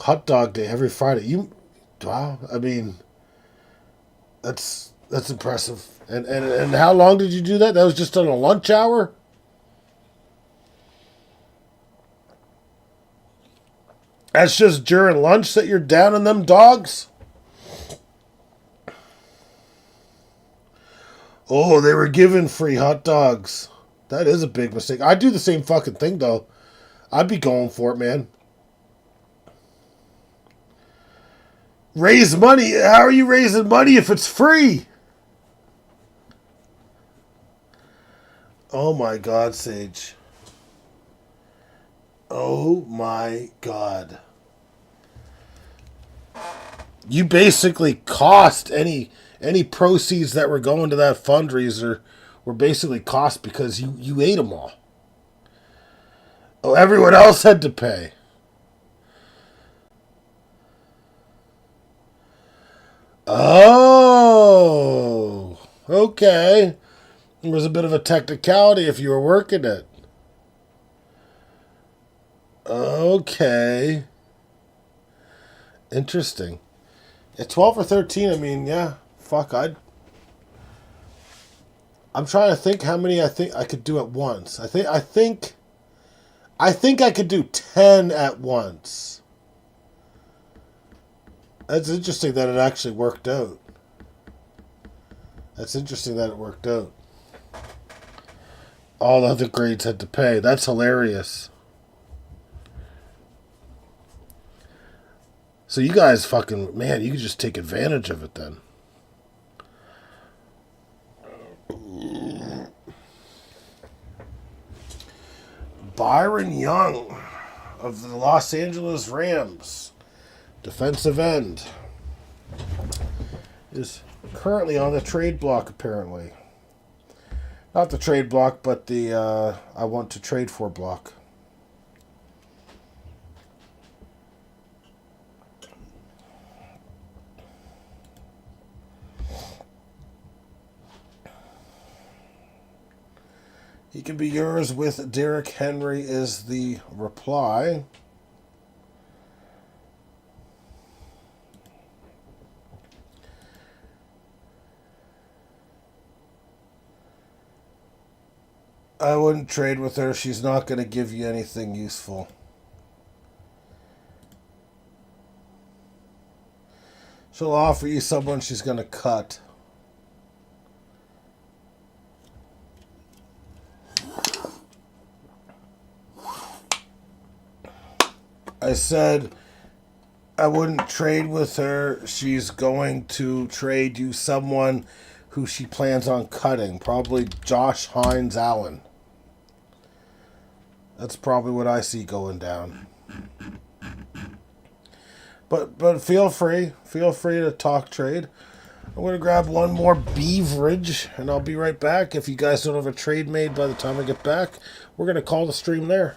Hot dog day every Friday. Wow. I mean, that's impressive. And how long did you do that? That was just on a lunch hour? That's just during lunch that you're downing them dogs? Oh, they were given free hot dogs. That is a big mistake. I'd do the same fucking thing, though. I'd be going for it, man. Raise money? How are you raising money if it's free? Oh my God, Sage. Oh my God. You basically cost any proceeds that were going to that fundraiser were basically cost because you ate them all. Oh, everyone else had to pay. Oh, okay. There was a bit of a technicality if you were working it. Okay. Interesting. At 12 or 13, I mean, yeah, fuck, I'm trying to think how many I think I could do at once. I think I could do 10 at once. That's interesting that it actually worked out. That's interesting that it worked out. All the other grades had to pay. That's hilarious. So you guys fucking, man, you could just take advantage of it then. Byron Young of the Los Angeles Rams, defensive end, is currently on the trade block, apparently. Not the trade block, but the I want to trade for block. He can be yours with Derrick Henry is the reply. I wouldn't trade with her. She's not going to give you anything useful. She'll offer you someone she's going to cut. I said I wouldn't trade with her. She's going to trade you someone who she plans on cutting. Probably Josh Hines Allen. That's probably what I see going down. But feel free to talk trade. I'm going to grab one more beverage, and I'll be right back. If you guys don't have a trade made by the time I get back, we're going to call the stream there.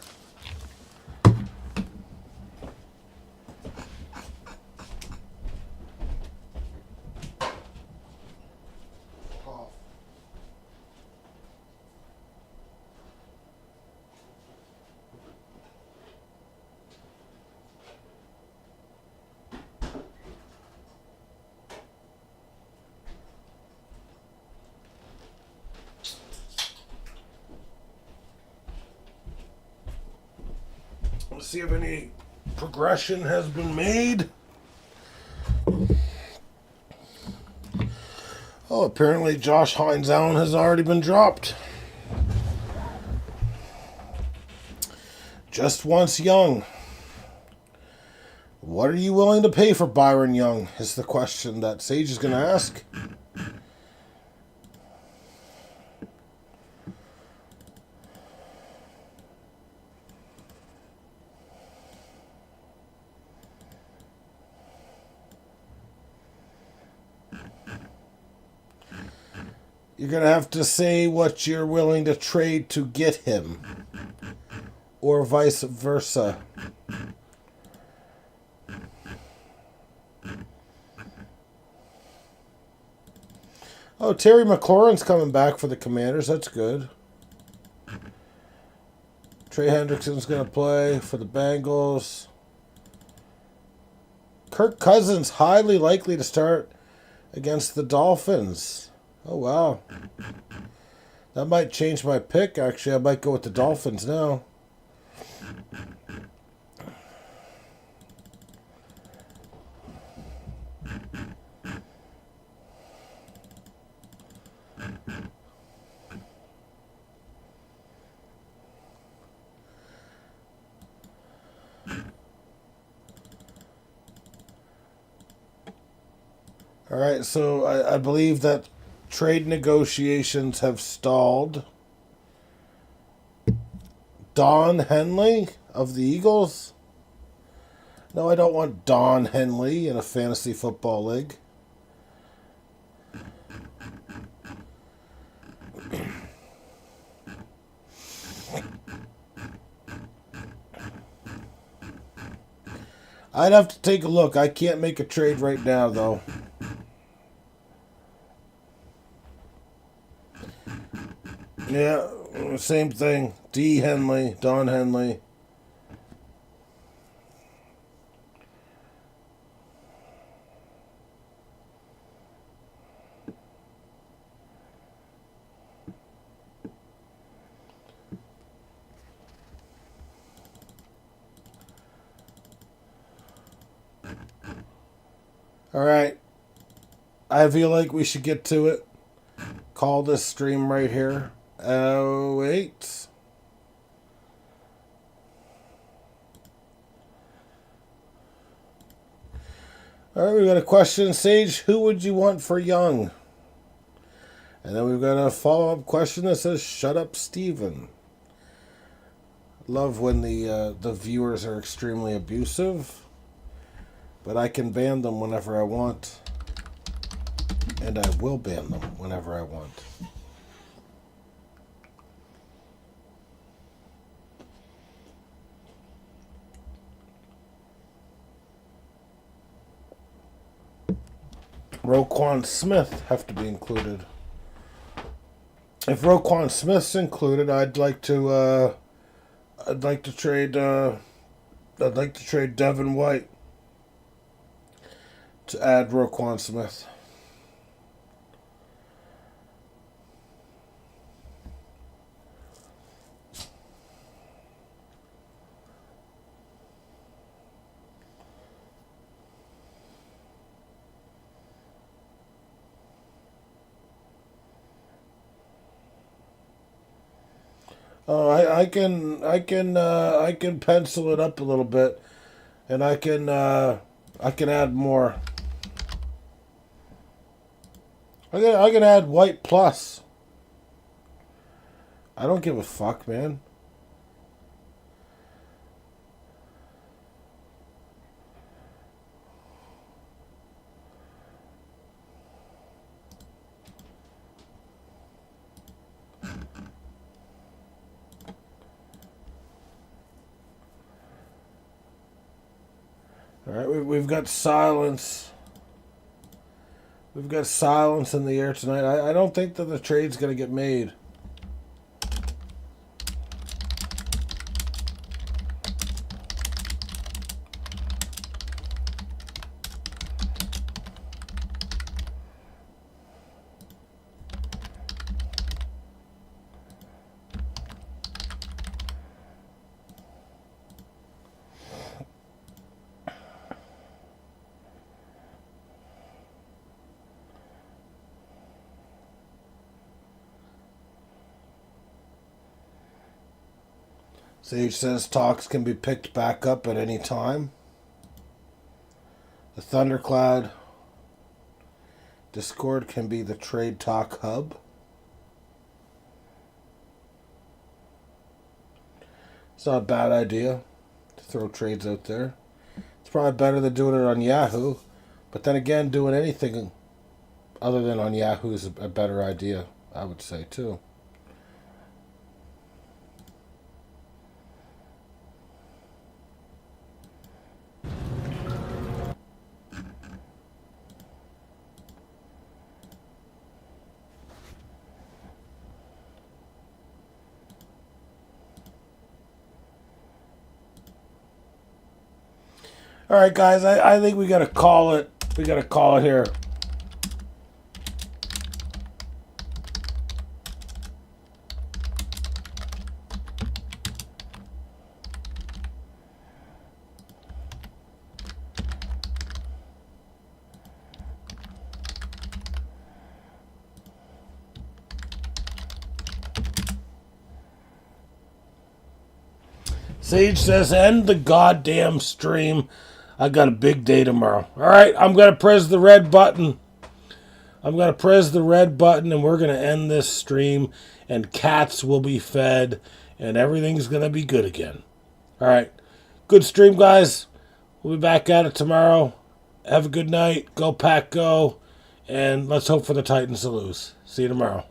Let's see if any progression has been made. Oh, apparently Josh Hines Allen has already been dropped. Just once Young. What are you willing to pay for Byron Young is the question that Sage is going to ask. You're going to have to say what you're willing to trade to get him. Or vice versa. Oh, Terry McLaurin's coming back for the Commanders. That's good. Trey Hendrickson's going to play for the Bengals. Kirk Cousins, highly likely to start against the Dolphins. Oh, wow. That might change my pick, actually. I might go with the Dolphins now. All right, so I believe that trade negotiations have stalled. Don Henley of the Eagles? No, I don't want Don Henley in a fantasy football league. I'd have to take a look. I can't make a trade right now, though. Yeah, same thing. D. Henley, Don Henley. All right. I feel like we should get to it. Call this stream right here. Oh, wait. All right, we got a question, Sage. Who would you want for Young? And then we've got a follow-up question that says, "Shut up, Steven." Love when the viewers are extremely abusive, but I can ban them whenever I want, and I will ban them whenever I want. Roquan Smith have to be included. If Roquan Smith's included, I'd like to trade Devin White to add Roquan Smith. Oh, I can pencil it up a little bit, and I can add more. I can add White plus. I don't give a fuck, man. All right, we've got silence. We've got silence in the air tonight. I don't think that the trade's going to get made. Sage says talks can be picked back up at any time. The Thundercloud Discord can be the trade talk hub. It's not a bad idea to throw trades out there. It's probably better than doing it on Yahoo. But then again, doing anything other than on Yahoo is a better idea. I would say, too. All right, guys, I think we got to call it. We got to call it here. Sage says, end the goddamn stream. I got a big day tomorrow. All right, I'm going to press the red button. I'm going to press the red button, and we're going to end this stream, and cats will be fed, and everything's going to be good again. All right. Good stream, guys. We'll be back at it tomorrow. Have a good night. Go Pack, go. And let's hope for the Titans to lose. See you tomorrow.